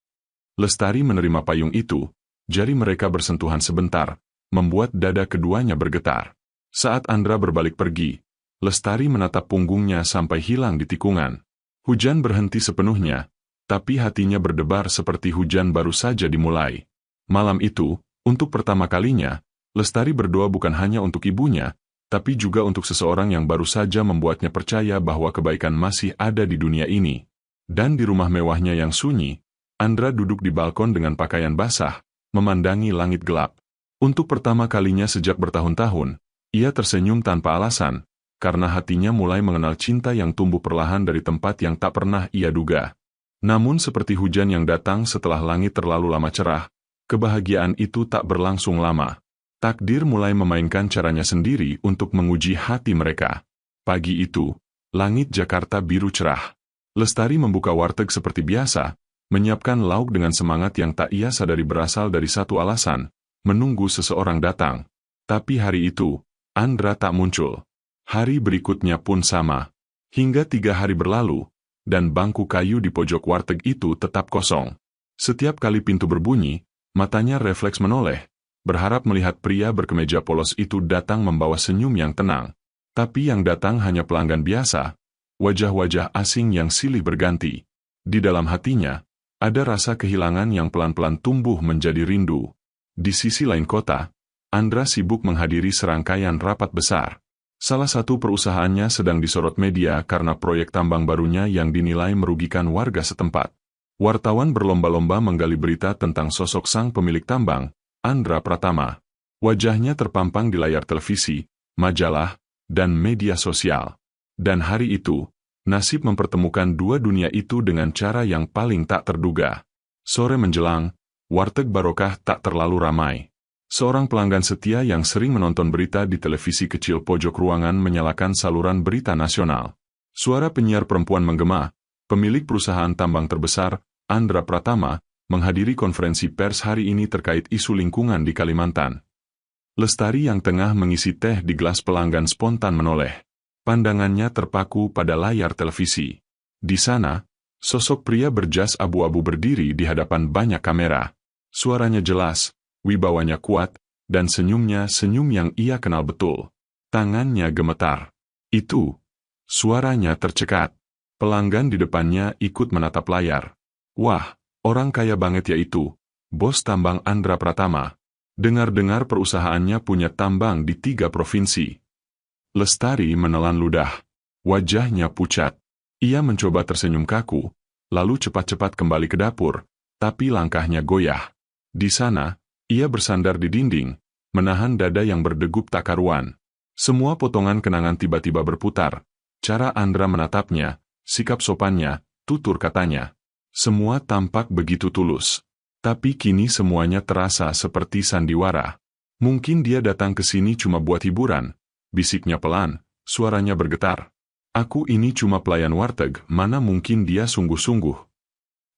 A: Lestari menerima payung itu, jari mereka bersentuhan sebentar, membuat dada keduanya bergetar. Saat Andra berbalik pergi, Lestari menatap punggungnya sampai hilang di tikungan. Hujan berhenti sepenuhnya, tapi hatinya berdebar seperti hujan baru saja dimulai. Malam itu, untuk pertama kalinya, Lestari berdoa bukan hanya untuk ibunya, tapi juga untuk seseorang yang baru saja membuatnya percaya bahwa kebaikan masih ada di dunia ini. Dan di rumah mewahnya yang sunyi, Andra duduk di balkon dengan pakaian basah, memandangi langit gelap. Untuk pertama kalinya sejak bertahun-tahun, ia tersenyum tanpa alasan, karena hatinya mulai mengenal cinta yang tumbuh perlahan dari tempat yang tak pernah ia duga. Namun seperti hujan yang datang setelah langit terlalu lama cerah, kebahagiaan itu tak berlangsung lama. Takdir mulai memainkan caranya sendiri untuk menguji hati mereka. Pagi itu, langit Jakarta biru cerah. Lestari membuka warteg seperti biasa, menyiapkan lauk dengan semangat yang tak ia sadari berasal dari satu alasan, menunggu seseorang datang. Tapi hari itu, Andra tak muncul. Hari berikutnya pun sama. Hingga 3 hari berlalu, dan bangku kayu di pojok warteg itu tetap kosong. Setiap kali pintu berbunyi, matanya refleks menoleh, berharap melihat pria berkemeja polos itu datang membawa senyum yang tenang. Tapi yang datang hanya pelanggan biasa, wajah-wajah asing yang silih berganti. Di dalam hatinya, ada rasa kehilangan yang pelan-pelan tumbuh menjadi rindu. Di sisi lain kota, Andra sibuk menghadiri serangkaian rapat besar. Salah satu perusahaannya sedang disorot media karena proyek tambang barunya yang dinilai merugikan warga setempat. Wartawan berlomba-lomba menggali berita tentang sosok sang pemilik tambang, Andra Pratama. Wajahnya terpampang di layar televisi, majalah, dan media sosial. Dan hari itu, nasib mempertemukan dua dunia itu dengan cara yang paling tak terduga. Sore menjelang, warteg Barokah tak terlalu ramai. Seorang pelanggan setia yang sering menonton berita di televisi kecil pojok ruangan menyalakan saluran berita nasional. Suara penyiar perempuan menggema. Pemilik perusahaan tambang terbesar, Andra Pratama, menghadiri konferensi pers hari ini terkait isu lingkungan di Kalimantan. Lestari yang tengah mengisi teh di gelas pelanggan spontan menoleh. Pandangannya terpaku pada layar televisi. Di sana, sosok pria berjas abu-abu berdiri di hadapan banyak kamera. Suaranya jelas, wibawanya kuat, dan senyumnya senyum yang ia kenal betul. Tangannya gemetar. Itu, suaranya tercekat. Pelanggan di depannya ikut menatap layar. Wah, orang kaya banget ya itu, bos tambang Andra Pratama. Dengar-dengar perusahaannya punya tambang di 3 provinsi. Lestari menelan ludah. Wajahnya pucat. Ia mencoba tersenyum kaku, lalu cepat-cepat kembali ke dapur, tapi langkahnya goyah. Di sana, ia bersandar di dinding, menahan dada yang berdegup tak karuan. Semua potongan kenangan tiba-tiba berputar. Cara Andra menatapnya, sikap sopannya, tutur katanya. Semua tampak begitu tulus. Tapi kini semuanya terasa seperti sandiwara. Mungkin dia datang ke sini cuma buat hiburan. Bisiknya pelan, suaranya bergetar. Aku ini cuma pelayan warteg, mana mungkin dia sungguh-sungguh.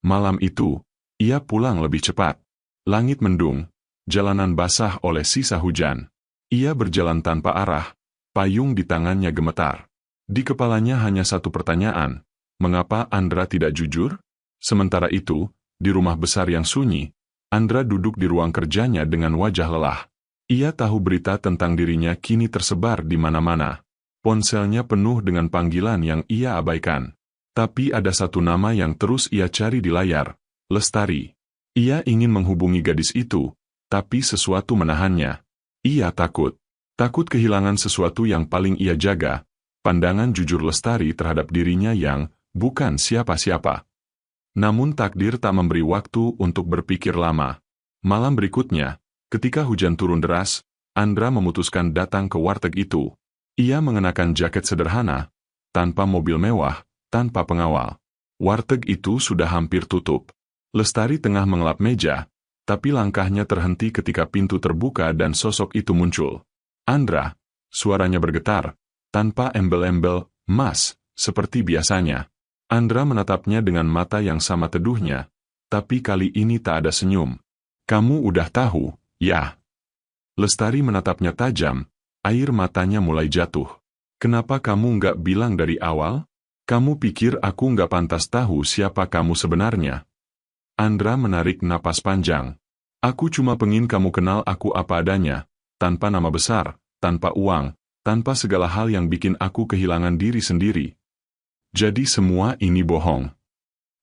A: Malam itu, ia pulang lebih cepat. Langit mendung. Jalanan basah oleh sisa hujan. Ia berjalan tanpa arah, payung di tangannya gemetar. Di kepalanya hanya satu pertanyaan, mengapa Andra tidak jujur? Sementara itu, di rumah besar yang sunyi, Andra duduk di ruang kerjanya dengan wajah lelah. Ia tahu berita tentang dirinya kini tersebar di mana-mana. Ponselnya penuh dengan panggilan yang ia abaikan. Tapi ada satu nama yang terus ia cari di layar, Lestari. Ia ingin menghubungi gadis itu, tapi sesuatu menahannya. Ia takut. Takut kehilangan sesuatu yang paling ia jaga, pandangan jujur Lestari terhadap dirinya yang bukan siapa-siapa. Namun takdir tak memberi waktu untuk berpikir lama. Malam berikutnya, ketika hujan turun deras, Andra memutuskan datang ke warteg itu. Ia mengenakan jaket sederhana, tanpa mobil mewah, tanpa pengawal. Warteg itu sudah hampir tutup. Lestari tengah mengelap meja, tapi langkahnya terhenti ketika pintu terbuka dan sosok itu muncul. Andra, suaranya bergetar, tanpa embel-embel, "Mas," seperti biasanya. Andra menatapnya dengan mata yang sama teduhnya, tapi kali ini tak ada senyum. "Kamu udah tahu, ya?" Lestari menatapnya tajam, air matanya mulai jatuh. "Kenapa kamu nggak bilang dari awal? Kamu pikir aku nggak pantas tahu siapa kamu sebenarnya?" Andra menarik napas panjang. "Aku cuma pengin kamu kenal aku apa adanya, tanpa nama besar, tanpa uang, tanpa segala hal yang bikin aku kehilangan diri sendiri." "Jadi semua ini bohong?"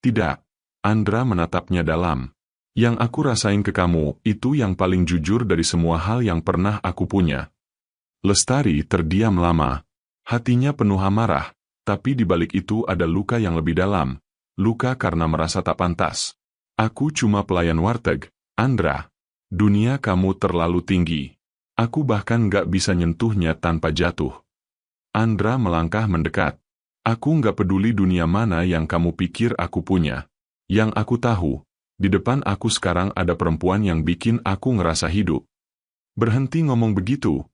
A: "Tidak." Andra menatapnya dalam. "Yang aku rasain ke kamu, itu yang paling jujur dari semua hal yang pernah aku punya." Lestari terdiam lama. Hatinya penuh amarah, tapi di balik itu ada luka yang lebih dalam. Luka karena merasa tak pantas. "Aku cuma pelayan warteg, Andra. Dunia kamu terlalu tinggi. Aku bahkan nggak bisa nyentuhnya tanpa jatuh." Andra melangkah mendekat. "Aku nggak peduli dunia mana yang kamu pikir aku punya. Yang aku tahu, di depan aku sekarang ada perempuan yang bikin aku ngerasa hidup." "Berhenti ngomong begitu,"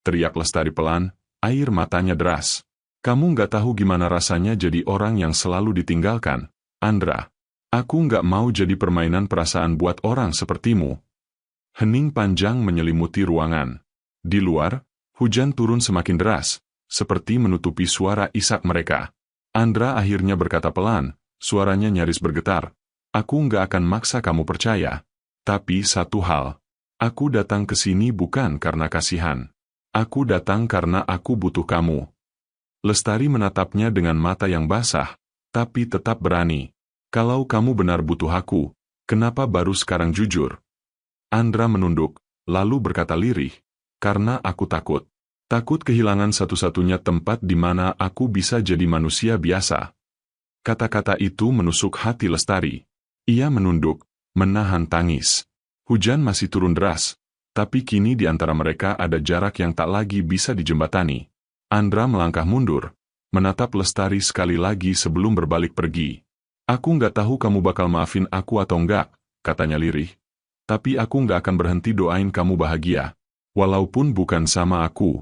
A: teriak Lestari pelan, air matanya deras. "Kamu nggak tahu gimana rasanya jadi orang yang selalu ditinggalkan, Andra. Aku nggak mau jadi permainan perasaan buat orang sepertimu." Hening panjang menyelimuti ruangan. Di luar, hujan turun semakin deras, seperti menutupi suara isak mereka. Andra akhirnya berkata pelan, suaranya nyaris bergetar. "Aku nggak akan maksa kamu percaya. Tapi satu hal, aku datang ke sini bukan karena kasihan. Aku datang karena aku butuh kamu." Lestari menatapnya dengan mata yang basah, tapi tetap berani. "Kalau kamu benar butuh aku, kenapa baru sekarang jujur?" Andra menunduk, lalu berkata lirih, "Karena aku takut. Takut kehilangan satu-satunya tempat di mana aku bisa jadi manusia biasa. Kata-kata itu menusuk hati Lestari. Ia menunduk, menahan tangis. Hujan masih turun deras, tapi kini di antara mereka ada jarak yang tak lagi bisa dijembatani. Andra melangkah mundur, menatap Lestari sekali lagi sebelum berbalik pergi. Aku nggak tahu kamu bakal maafin aku atau enggak, katanya lirih. Tapi aku nggak akan berhenti doain kamu bahagia, walaupun bukan sama aku.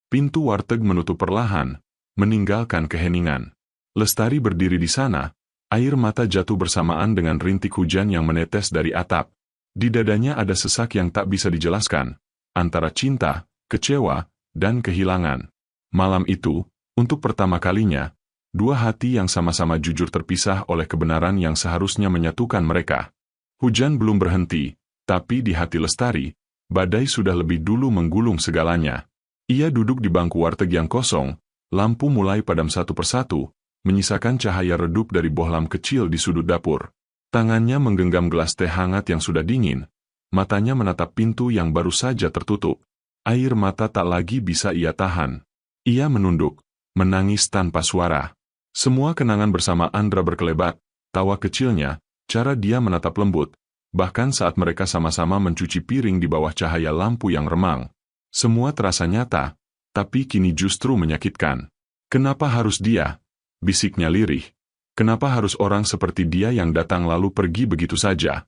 A: Pintu warteg menutup perlahan, meninggalkan keheningan. Lestari berdiri di sana, air mata jatuh bersamaan dengan rintik hujan yang menetes dari atap. Di dadanya ada sesak yang tak bisa dijelaskan, antara cinta, kecewa, dan kehilangan. Malam itu, untuk pertama kalinya, dua hati yang sama-sama jujur terpisah oleh kebenaran yang seharusnya menyatukan mereka. Hujan belum berhenti, tapi di hati Lestari, badai sudah lebih dulu menggulung segalanya. Ia duduk di bangku warteg yang kosong, lampu mulai padam satu persatu, menyisakan cahaya redup dari bohlam kecil di sudut dapur. Tangannya menggenggam gelas teh hangat yang sudah dingin, matanya menatap pintu yang baru saja tertutup. Air mata tak lagi bisa ia tahan. Ia menunduk, menangis tanpa suara. Semua kenangan bersama Andra berkelebat, tawa kecilnya, cara dia menatap lembut, bahkan saat mereka sama-sama mencuci piring di bawah cahaya lampu yang remang. Semua terasa nyata, tapi kini justru menyakitkan. Kenapa harus dia? Bisiknya lirih. Kenapa harus orang seperti dia yang datang lalu pergi begitu saja?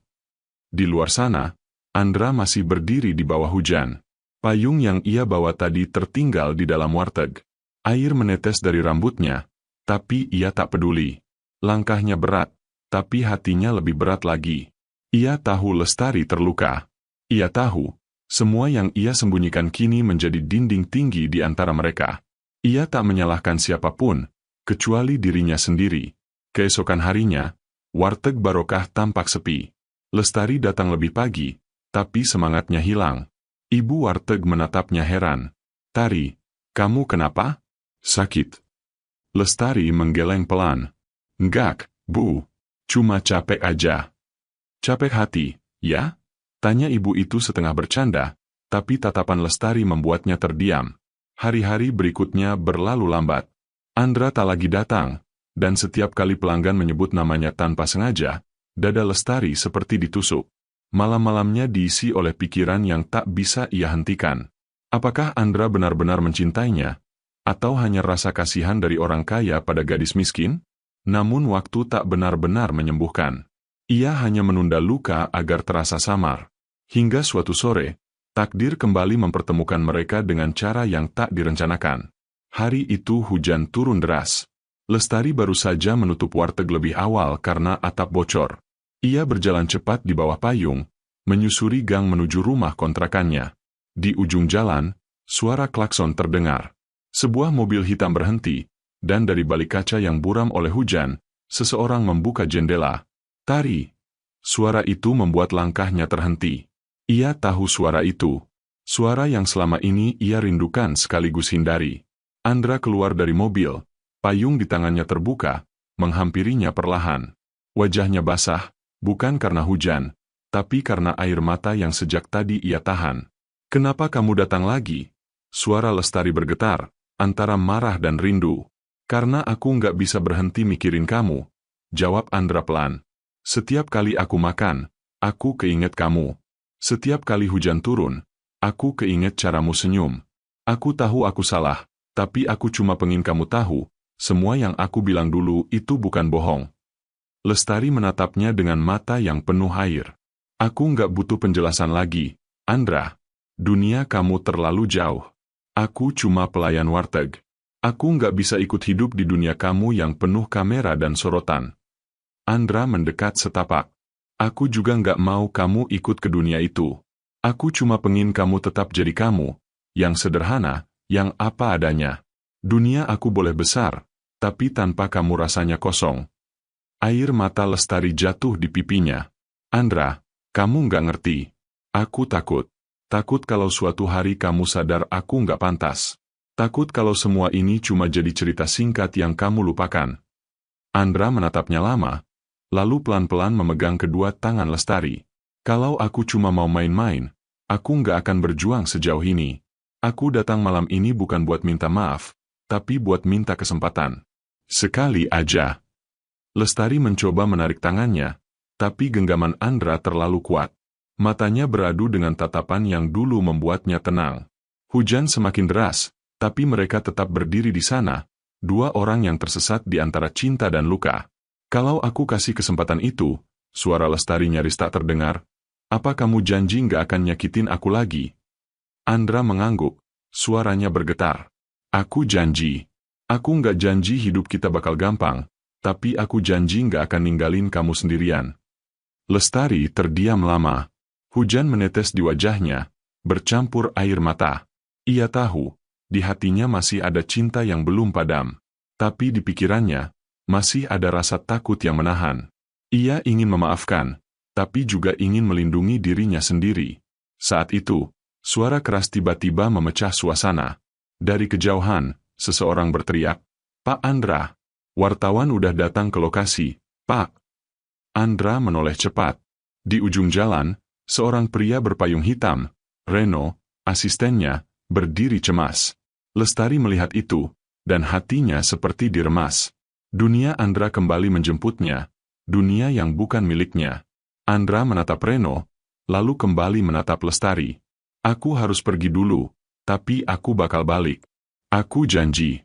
A: Di luar sana, Andra masih berdiri di bawah hujan. Payung yang ia bawa tadi tertinggal di dalam warteg. Air menetes dari rambutnya, tapi ia tak peduli. Langkahnya berat, tapi hatinya lebih berat lagi. Ia tahu Lestari terluka. Ia tahu, semua yang ia sembunyikan kini menjadi dinding tinggi di antara mereka. Ia tak menyalahkan siapapun, kecuali dirinya sendiri. Keesokan harinya, warteg Barokah tampak sepi. Lestari datang lebih pagi, tapi semangatnya hilang. Ibu warteg menatapnya heran. Tari, kamu kenapa? Sakit. Lestari menggeleng pelan. Enggak, Bu. Cuma capek aja. Capek hati, ya? Tanya ibu itu setengah bercanda, tapi tatapan Lestari membuatnya terdiam. Hari-hari berikutnya berlalu lambat. Andra tak lagi datang, dan setiap kali pelanggan menyebut namanya tanpa sengaja, dada Lestari seperti ditusuk. Malam-malamnya diisi oleh pikiran yang tak bisa ia hentikan. Apakah Andra benar-benar mencintainya? Atau hanya rasa kasihan dari orang kaya pada gadis miskin? Namun waktu tak benar-benar menyembuhkan. Ia hanya menunda luka agar terasa samar. Hingga suatu sore, takdir kembali mempertemukan mereka dengan cara yang tak direncanakan. Hari itu hujan turun deras. Lestari baru saja menutup warteg lebih awal karena atap bocor. Ia berjalan cepat di bawah payung, menyusuri gang menuju rumah kontrakannya. Di ujung jalan, suara klakson terdengar. Sebuah mobil hitam berhenti, dan dari balik kaca yang buram oleh hujan, seseorang membuka jendela. Tari. Suara itu membuat langkahnya terhenti. Ia tahu suara itu. Suara yang selama ini ia rindukan sekaligus hindari. Andra keluar dari mobil, payung di tangannya terbuka, menghampirinya perlahan. Wajahnya basah, bukan karena hujan, tapi karena air mata yang sejak tadi ia tahan. Kenapa kamu datang lagi? Suara Lestari bergetar, antara marah dan rindu. Karena aku nggak bisa berhenti mikirin kamu, jawab Andra pelan. Setiap kali aku makan, aku keinget kamu. Setiap kali hujan turun, aku keinget caramu senyum. Aku tahu aku salah, tapi aku cuma pengen kamu tahu, semua yang aku bilang dulu itu bukan bohong. Lestari menatapnya dengan mata yang penuh air. Aku nggak butuh penjelasan lagi, Andra. Dunia kamu terlalu jauh. Aku cuma pelayan warteg. Aku nggak bisa ikut hidup di dunia kamu yang penuh kamera dan sorotan. Andra mendekat setapak. Aku juga nggak mau kamu ikut ke dunia itu. Aku cuma pengen kamu tetap jadi kamu, yang sederhana, yang apa adanya. Dunia aku boleh besar, tapi tanpa kamu rasanya kosong. Air mata Lestari jatuh di pipinya. Andra, kamu nggak ngerti. Aku takut. Takut kalau suatu hari kamu sadar aku nggak pantas. Takut kalau semua ini cuma jadi cerita singkat yang kamu lupakan. Andra menatapnya lama, lalu pelan-pelan memegang kedua tangan Lestari. Kalau aku cuma mau main-main, aku nggak akan berjuang sejauh ini. Aku datang malam ini bukan buat minta maaf, tapi buat minta kesempatan. Sekali aja. Lestari mencoba menarik tangannya, tapi genggaman Andra terlalu kuat. Matanya beradu dengan tatapan yang dulu membuatnya tenang. Hujan semakin deras, tapi mereka tetap berdiri di sana, dua orang yang tersesat di antara cinta dan luka. Kalau aku kasih kesempatan itu, suara Lestari nyaris tak terdengar. Apa kamu janji nggak akan nyakitin aku lagi? Andra mengangguk, suaranya bergetar. Aku janji. Aku nggak janji hidup kita bakal gampang, tapi aku janji nggak akan ninggalin kamu sendirian. Lestari terdiam lama. Hujan menetes di wajahnya, bercampur air mata. Ia tahu, di hatinya masih ada cinta yang belum padam. Tapi di pikirannya, masih ada rasa takut yang menahan. Ia ingin memaafkan, tapi juga ingin melindungi dirinya sendiri. Saat itu, suara keras tiba-tiba memecah suasana. Dari kejauhan, seseorang berteriak, "Pak Andra!" Wartawan udah datang ke lokasi, Pak. Andra menoleh cepat. Di ujung jalan, seorang pria berpayung hitam, Reno, asistennya, berdiri cemas. Lestari melihat itu, dan hatinya seperti diremas. Dunia Andra kembali menjemputnya, dunia yang bukan miliknya. Andra menatap Reno, lalu kembali menatap Lestari. Aku harus pergi dulu, tapi aku bakal balik. Aku janji.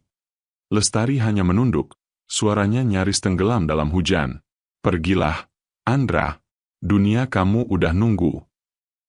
A: Lestari hanya menunduk, suaranya nyaris tenggelam dalam hujan. Pergilah, Andra. Dunia kamu udah nunggu.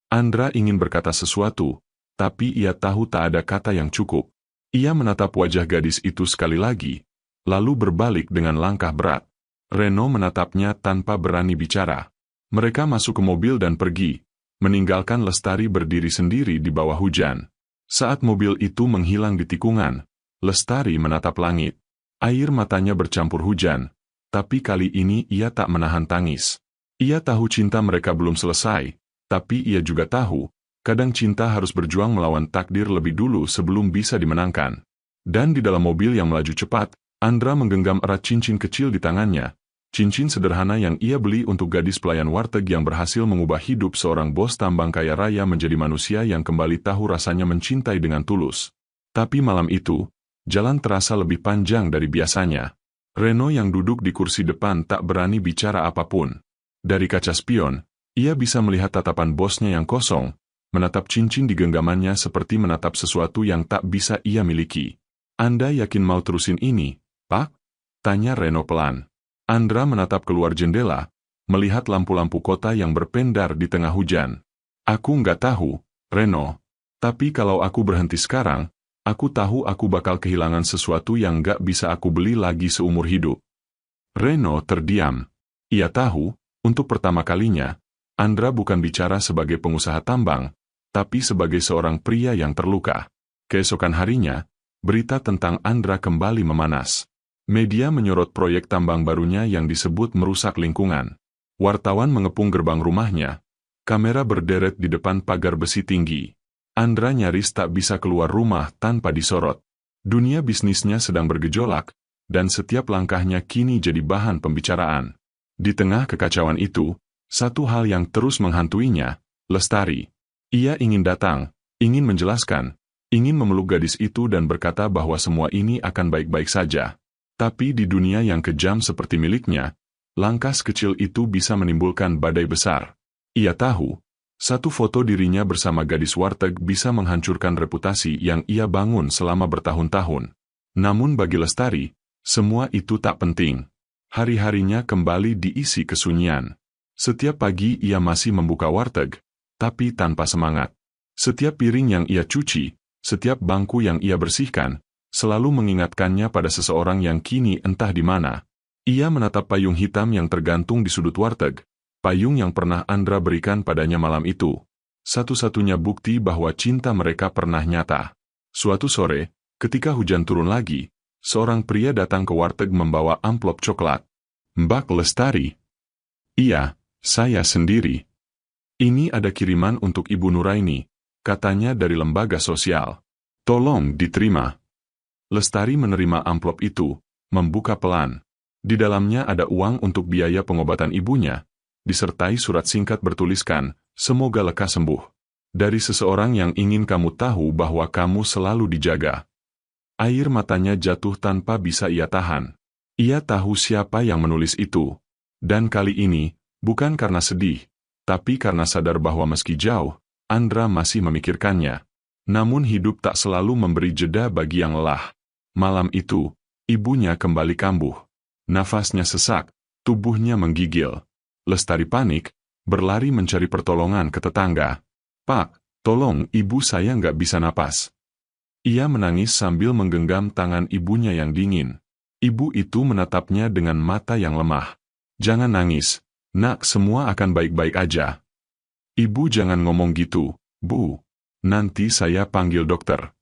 A: Andra ingin berkata sesuatu, tapi ia tahu tak ada kata yang cukup. Ia menatap wajah gadis itu sekali lagi, lalu berbalik dengan langkah berat. Reno menatapnya tanpa berani bicara. Mereka masuk ke mobil dan pergi, meninggalkan Lestari berdiri sendiri di bawah hujan. Saat mobil itu menghilang di tikungan, Lestari menatap langit. Air matanya bercampur hujan, tapi kali ini ia tak menahan tangis. Ia tahu cinta mereka belum selesai, tapi ia juga tahu, kadang cinta harus berjuang melawan takdir lebih dulu sebelum bisa dimenangkan. Dan di dalam mobil yang melaju cepat, Andra menggenggam erat cincin kecil di tangannya. Cincin sederhana yang ia beli untuk gadis pelayan warteg yang berhasil mengubah hidup seorang bos tambang kaya raya menjadi manusia yang kembali tahu rasanya mencintai dengan tulus. Tapi malam itu, jalan terasa lebih panjang dari biasanya. Reno yang duduk di kursi depan tak berani bicara apapun. Dari kaca spion, ia bisa melihat tatapan bosnya yang kosong, menatap cincin di genggamannya seperti menatap sesuatu yang tak bisa ia miliki. Anda yakin mau terusin ini, Pak? Tanya Reno pelan. Andra menatap keluar jendela, melihat lampu-lampu kota yang berpendar di tengah hujan. Aku nggak tahu, Reno. Tapi kalau aku berhenti sekarang, aku tahu aku bakal kehilangan sesuatu yang nggak bisa aku beli lagi seumur hidup. Reno terdiam. Ia tahu, untuk pertama kalinya, Andra bukan bicara sebagai pengusaha tambang, tapi sebagai seorang pria yang terluka. Keesokan harinya, berita tentang Andra kembali memanas. Media menyorot proyek tambang barunya yang disebut merusak lingkungan. Wartawan mengepung gerbang rumahnya. Kamera berderet di depan pagar besi tinggi. Andra nyaris tak bisa keluar rumah tanpa disorot. Dunia bisnisnya sedang bergejolak, dan setiap langkahnya kini jadi bahan pembicaraan. Di tengah kekacauan itu, satu hal yang terus menghantuinya, Lestari. Ia ingin datang, ingin menjelaskan, ingin memeluk gadis itu dan berkata bahwa semua ini akan baik-baik saja. Tapi di dunia yang kejam seperti miliknya, langkah sekecil itu bisa menimbulkan badai besar. Ia tahu, satu foto dirinya bersama gadis warteg bisa menghancurkan reputasi yang ia bangun selama bertahun-tahun. Namun bagi Lestari, semua itu tak penting. Hari-harinya kembali diisi kesunyian. Setiap pagi ia masih membuka warteg, tapi tanpa semangat. Setiap piring yang ia cuci, setiap bangku yang ia bersihkan, selalu mengingatkannya pada seseorang yang kini entah di mana. Ia menatap payung hitam yang tergantung di sudut warteg, payung yang pernah Andra berikan padanya malam itu. Satu-satunya bukti bahwa cinta mereka pernah nyata. Suatu sore, ketika hujan turun lagi, seorang pria datang ke warteg membawa amplop coklat. Mbak Lestari? Iya, saya sendiri. Ini ada kiriman untuk Ibu Nuraini, katanya dari lembaga sosial. Tolong diterima. Lestari menerima amplop itu, membuka pelan. Di dalamnya ada uang untuk biaya pengobatan ibunya, disertai surat singkat bertuliskan, semoga lekas sembuh. Dari seseorang yang ingin kamu tahu bahwa kamu selalu dijaga. Air matanya jatuh tanpa bisa ia tahan. Ia tahu siapa yang menulis itu. Dan kali ini, bukan karena sedih, tapi karena sadar bahwa meski jauh, Andra masih memikirkannya. Namun hidup tak selalu memberi jeda bagi yang lelah. Malam itu, ibunya kembali kambuh. Nafasnya sesak, tubuhnya menggigil. Lestari panik, berlari mencari pertolongan ke tetangga. "Pak, tolong, ibu saya nggak bisa napas." Ia menangis sambil menggenggam tangan ibunya yang dingin. Ibu itu menatapnya dengan mata yang lemah. "Jangan nangis, nak, semua akan baik-baik aja." "Ibu jangan ngomong gitu, Bu. Nanti saya panggil dokter."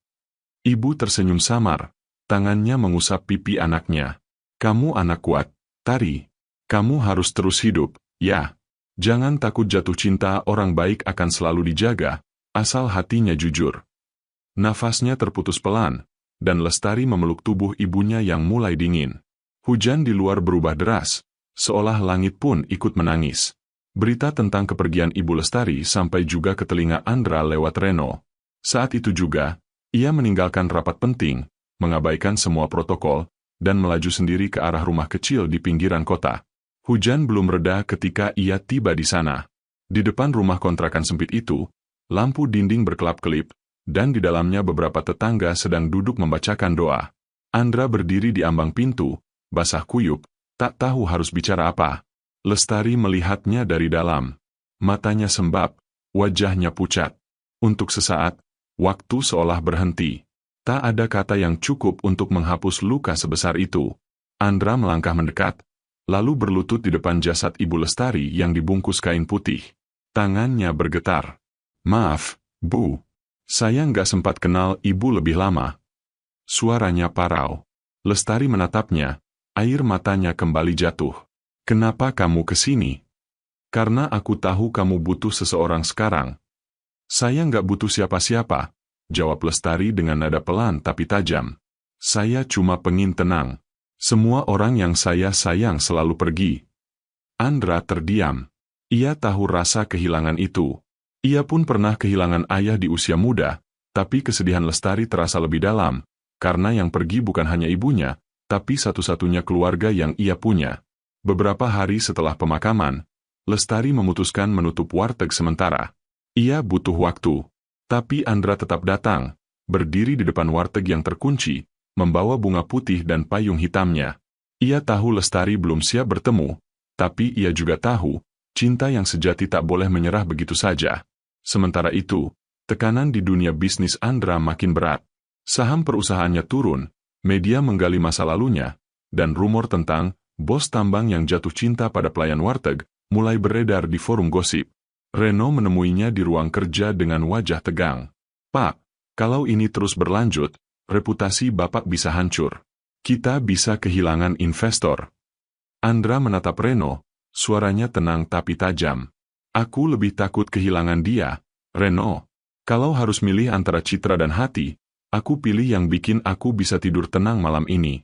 A: Ibu tersenyum samar, tangannya mengusap pipi anaknya. "Kamu anak kuat, Tari. Kamu harus terus hidup, ya. Jangan takut jatuh cinta, orang baik akan selalu dijaga, asal hatinya jujur." Nafasnya terputus pelan, dan Lestari memeluk tubuh ibunya yang mulai dingin. Hujan di luar berubah deras, seolah langit pun ikut menangis. Berita tentang kepergian Ibu Lestari sampai juga ke telinga Andra lewat Reno. Saat itu juga, ia meninggalkan rapat penting, mengabaikan semua protokol, dan melaju sendiri ke arah rumah kecil di pinggiran kota. Hujan belum reda ketika ia tiba di sana. Di depan rumah kontrakan sempit itu, lampu dinding berkelap-kelip, dan di dalamnya beberapa tetangga sedang duduk membacakan doa. Andra berdiri di ambang pintu, basah kuyup, tak tahu harus bicara apa. Lestari melihatnya dari dalam. Matanya sembab, wajahnya pucat. Untuk sesaat, waktu seolah berhenti. Tak ada kata yang cukup untuk menghapus luka sebesar itu. Andra melangkah mendekat, lalu berlutut di depan jasad Ibu Lestari yang dibungkus kain putih. Tangannya bergetar. "Maaf, Bu. Saya nggak sempat kenal Ibu lebih lama." Suaranya parau. Lestari menatapnya, air matanya kembali jatuh. "Kenapa kamu ke sini?" "Karena aku tahu kamu butuh seseorang sekarang." "Saya nggak butuh siapa-siapa," jawab Lestari dengan nada pelan tapi tajam. "Saya cuma pengen tenang. Semua orang yang saya sayang selalu pergi." Andra terdiam. Ia tahu rasa kehilangan itu. Ia pun pernah kehilangan ayah di usia muda, tapi kesedihan Lestari terasa lebih dalam, karena yang pergi bukan hanya ibunya, tapi satu-satunya keluarga yang ia punya. Beberapa hari setelah pemakaman, Lestari memutuskan menutup warteg sementara. Ia butuh waktu, tapi Andra tetap datang, berdiri di depan warteg yang terkunci, membawa bunga putih dan payung hitamnya. Ia tahu Lestari belum siap bertemu, tapi ia juga tahu, cinta yang sejati tak boleh menyerah begitu saja. Sementara itu, tekanan di dunia bisnis Andra makin berat. Saham perusahaannya turun, media menggali masa lalunya, dan rumor tentang bos tambang yang jatuh cinta pada pelayan warteg mulai beredar di forum gosip. Reno menemuinya di ruang kerja dengan wajah tegang. "Pak, kalau ini terus berlanjut, reputasi Bapak bisa hancur. Kita bisa kehilangan investor." Andra menatap Reno, suaranya tenang tapi tajam. "Aku lebih takut kehilangan dia, Reno. Kalau harus milih antara citra dan hati, aku pilih yang bikin aku bisa tidur tenang malam ini."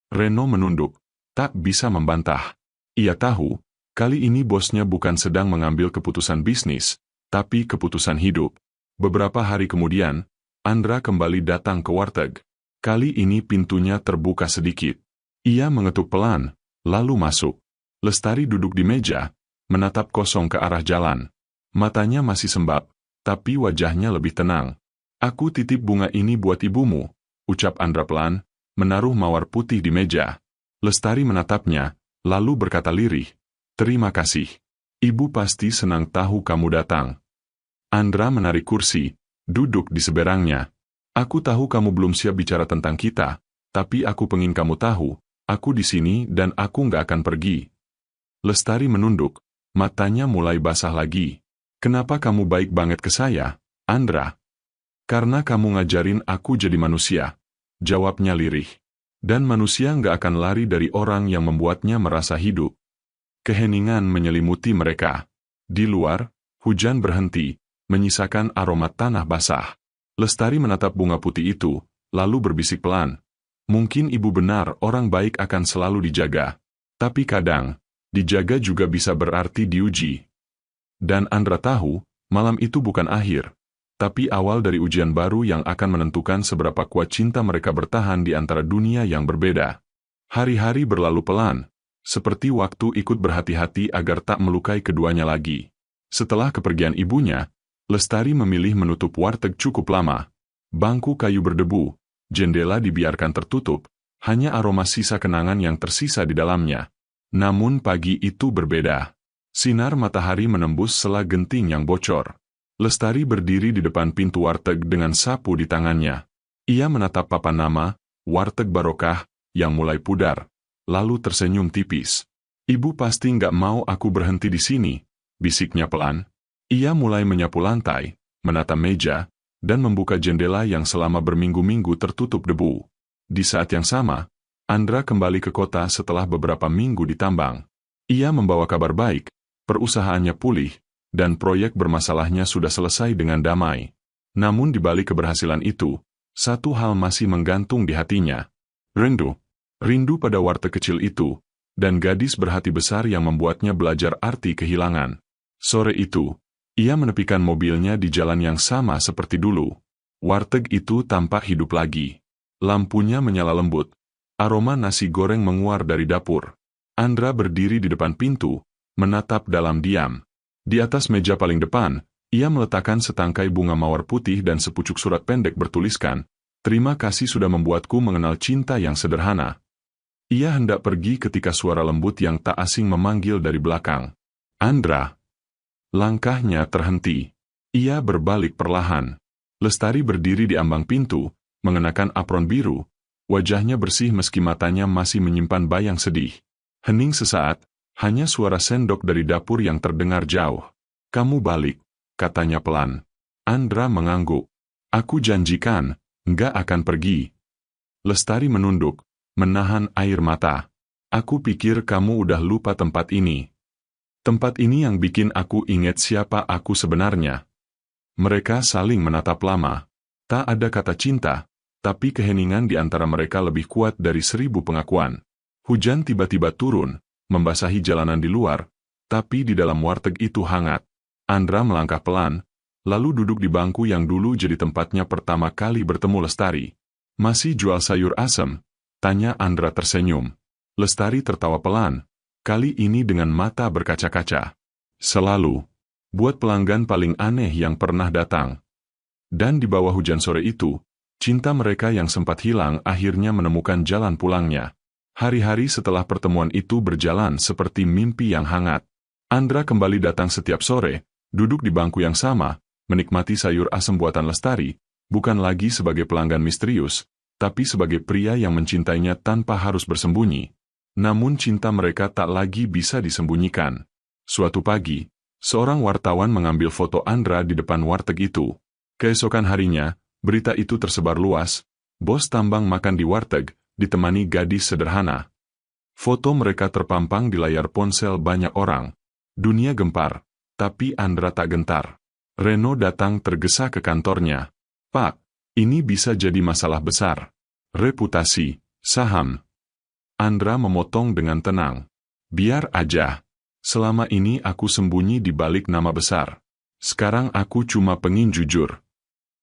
A: Reno menunduk, tak bisa membantah. Ia tahu, kali ini bosnya bukan sedang mengambil keputusan bisnis, tapi keputusan hidup. Beberapa hari kemudian, Andra kembali datang ke warteg. Kali ini pintunya terbuka sedikit. Ia mengetuk pelan, lalu masuk. Lestari duduk di meja, menatap kosong ke arah jalan. Matanya masih sembab, tapi wajahnya lebih tenang. "Aku titip bunga ini buat ibumu," ucap Andra pelan, menaruh mawar putih di meja. Lestari menatapnya, lalu berkata lirih, "Terima kasih. Ibu pasti senang tahu kamu datang." Andra menarik kursi, duduk di seberangnya. "Aku tahu kamu belum siap bicara tentang kita, tapi aku pengen kamu tahu, aku di sini dan aku nggak akan pergi." Lestari menunduk, matanya mulai basah lagi. "Kenapa kamu baik banget ke saya, Andra?" "Karena kamu ngajarin aku jadi manusia," jawabnya lirih. "Dan manusia nggak akan lari dari orang yang membuatnya merasa hidup." Keheningan menyelimuti mereka. Di luar, hujan berhenti, menyisakan aroma tanah basah. Lestari menatap bunga putih itu, lalu berbisik pelan. "Mungkin ibu benar, orang baik akan selalu dijaga. Tapi kadang, dijaga juga bisa berarti diuji." Dan Andra tahu, malam itu bukan akhir, tapi awal dari ujian baru yang akan menentukan seberapa kuat cinta mereka bertahan di antara dunia yang berbeda. Hari-hari berlalu pelan, seperti waktu ikut berhati-hati agar tak melukai keduanya lagi. Setelah kepergian ibunya, Lestari memilih menutup warteg cukup lama. Bangku kayu berdebu, jendela dibiarkan tertutup, hanya aroma sisa kenangan yang tersisa di dalamnya. Namun pagi itu berbeda. Sinar matahari menembus sela genting yang bocor. Lestari berdiri di depan pintu warteg dengan sapu di tangannya. Ia menatap papan nama, Warteg Barokah, yang mulai pudar, lalu tersenyum tipis. "Ibu pasti nggak mau aku berhenti di sini," bisiknya pelan. Ia mulai menyapu lantai, menata meja, dan membuka jendela yang selama berminggu-minggu tertutup debu. Di saat yang sama, Andra kembali ke kota setelah beberapa minggu ditambang. Ia membawa kabar baik, perusahaannya pulih, dan proyek bermasalahnya sudah selesai dengan damai. Namun di balik keberhasilan itu, satu hal masih menggantung di hatinya. Rindu pada warteg kecil itu, dan gadis berhati besar yang membuatnya belajar arti kehilangan. Sore itu, ia menepikan mobilnya di jalan yang sama seperti dulu. Warteg itu tampak hidup lagi. Lampunya menyala lembut. Aroma nasi goreng menguar dari dapur. Andra berdiri di depan pintu, menatap dalam diam. Di atas meja paling depan, ia meletakkan setangkai bunga mawar putih dan sepucuk surat pendek bertuliskan, "Terima kasih sudah membuatku mengenal cinta yang sederhana." Ia hendak pergi ketika suara lembut yang tak asing memanggil dari belakang. "Andra." Langkahnya terhenti. Ia berbalik perlahan. Lestari berdiri di ambang pintu, mengenakan apron biru. Wajahnya bersih meski matanya masih menyimpan bayang sedih. Hening sesaat, hanya suara sendok dari dapur yang terdengar jauh. "Kamu balik," katanya pelan. Andra mengangguk. "Aku janjikan, nggak akan pergi." Lestari menunduk, menahan air mata. "Aku pikir kamu udah lupa tempat ini." "Tempat ini yang bikin aku ingat siapa aku sebenarnya." Mereka saling menatap lama. Tak ada kata cinta, tapi keheningan di antara mereka lebih kuat dari 1000 pengakuan. Hujan tiba-tiba turun, membasahi jalanan di luar, tapi di dalam warteg itu hangat. Andra melangkah pelan, lalu duduk di bangku yang dulu jadi tempatnya pertama kali bertemu Lestari. "Masih jual sayur asem?" tanya Andra tersenyum. Lestari tertawa pelan, kali ini dengan mata berkaca-kaca. "Selalu. Buat pelanggan paling aneh yang pernah datang." Dan di bawah hujan sore itu, cinta mereka yang sempat hilang akhirnya menemukan jalan pulangnya. Hari-hari setelah pertemuan itu berjalan seperti mimpi yang hangat. Andra kembali datang setiap sore, duduk di bangku yang sama, menikmati sayur asem buatan Lestari, bukan lagi sebagai pelanggan misterius, tapi sebagai pria yang mencintainya tanpa harus bersembunyi. Namun cinta mereka tak lagi bisa disembunyikan. Suatu pagi, seorang wartawan mengambil foto Andra di depan warteg itu. Keesokan harinya, berita itu tersebar luas, bos tambang makan di warteg, ditemani gadis sederhana. Foto mereka terpampang di layar ponsel banyak orang. Dunia gempar, tapi Andra tak gentar. Reno datang tergesa ke kantornya. "Pak, ini bisa jadi masalah besar. Reputasi, saham." Andra memotong dengan tenang. "Biar aja. Selama ini aku sembunyi di balik nama besar. Sekarang aku cuma pengen jujur."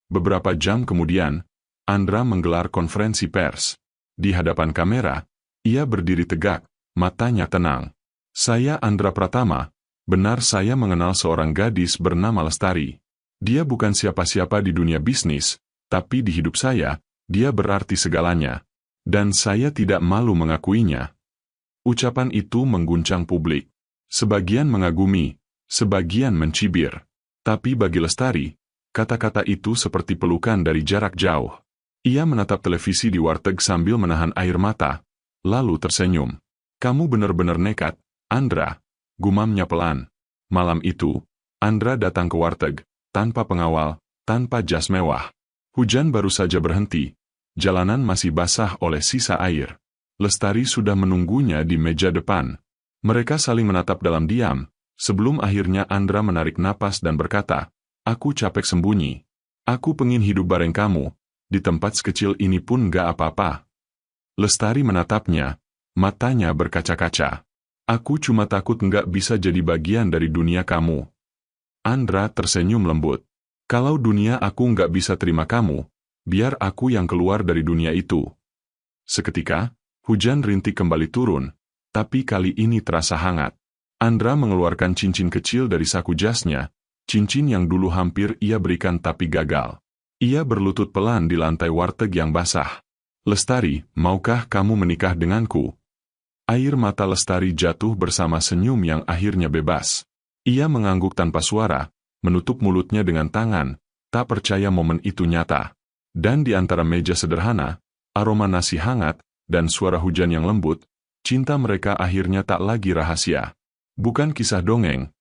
A: Beberapa jam kemudian, Andra menggelar konferensi pers. Di hadapan kamera, ia berdiri tegak, matanya tenang. "Saya Andra Pratama, benar saya mengenal seorang gadis bernama Lestari. Dia bukan siapa-siapa di dunia bisnis, tapi di hidup saya, dia berarti segalanya. Dan saya tidak malu mengakuinya." Ucapan itu mengguncang publik. Sebagian mengagumi, sebagian mencibir. Tapi bagi Lestari, kata-kata itu seperti pelukan dari jarak jauh. Ia menatap televisi di warteg sambil menahan air mata, lalu tersenyum. "Kamu benar-benar nekat, Andra," gumamnya pelan. Malam itu, Andra datang ke warteg, tanpa pengawal, tanpa jas mewah. Hujan baru saja berhenti, jalanan masih basah oleh sisa air. Lestari sudah menunggunya di meja depan. Mereka saling menatap dalam diam, sebelum akhirnya Andra menarik napas dan berkata, "Aku capek sembunyi. Aku pengin hidup bareng kamu. Di tempat sekecil ini pun gak apa-apa." Lestari menatapnya, matanya berkaca-kaca. "Aku cuma takut nggak bisa jadi bagian dari dunia kamu." Andra tersenyum lembut. Kalau dunia aku nggak bisa terima kamu, biar aku yang keluar dari dunia itu. Seketika, hujan rintik kembali turun, tapi kali ini terasa hangat. Andra mengeluarkan cincin kecil dari saku jasnya, cincin yang dulu hampir ia berikan tapi gagal. Ia berlutut pelan di lantai warteg yang basah. Lestari, maukah kamu menikah denganku? Air mata Lestari jatuh bersama senyum yang akhirnya bebas. Ia mengangguk tanpa suara, menutup mulutnya dengan tangan, tak percaya momen itu nyata. Dan di antara meja sederhana, aroma nasi hangat, dan suara hujan yang lembut, cinta mereka akhirnya tak lagi rahasia. Bukan kisah dongeng,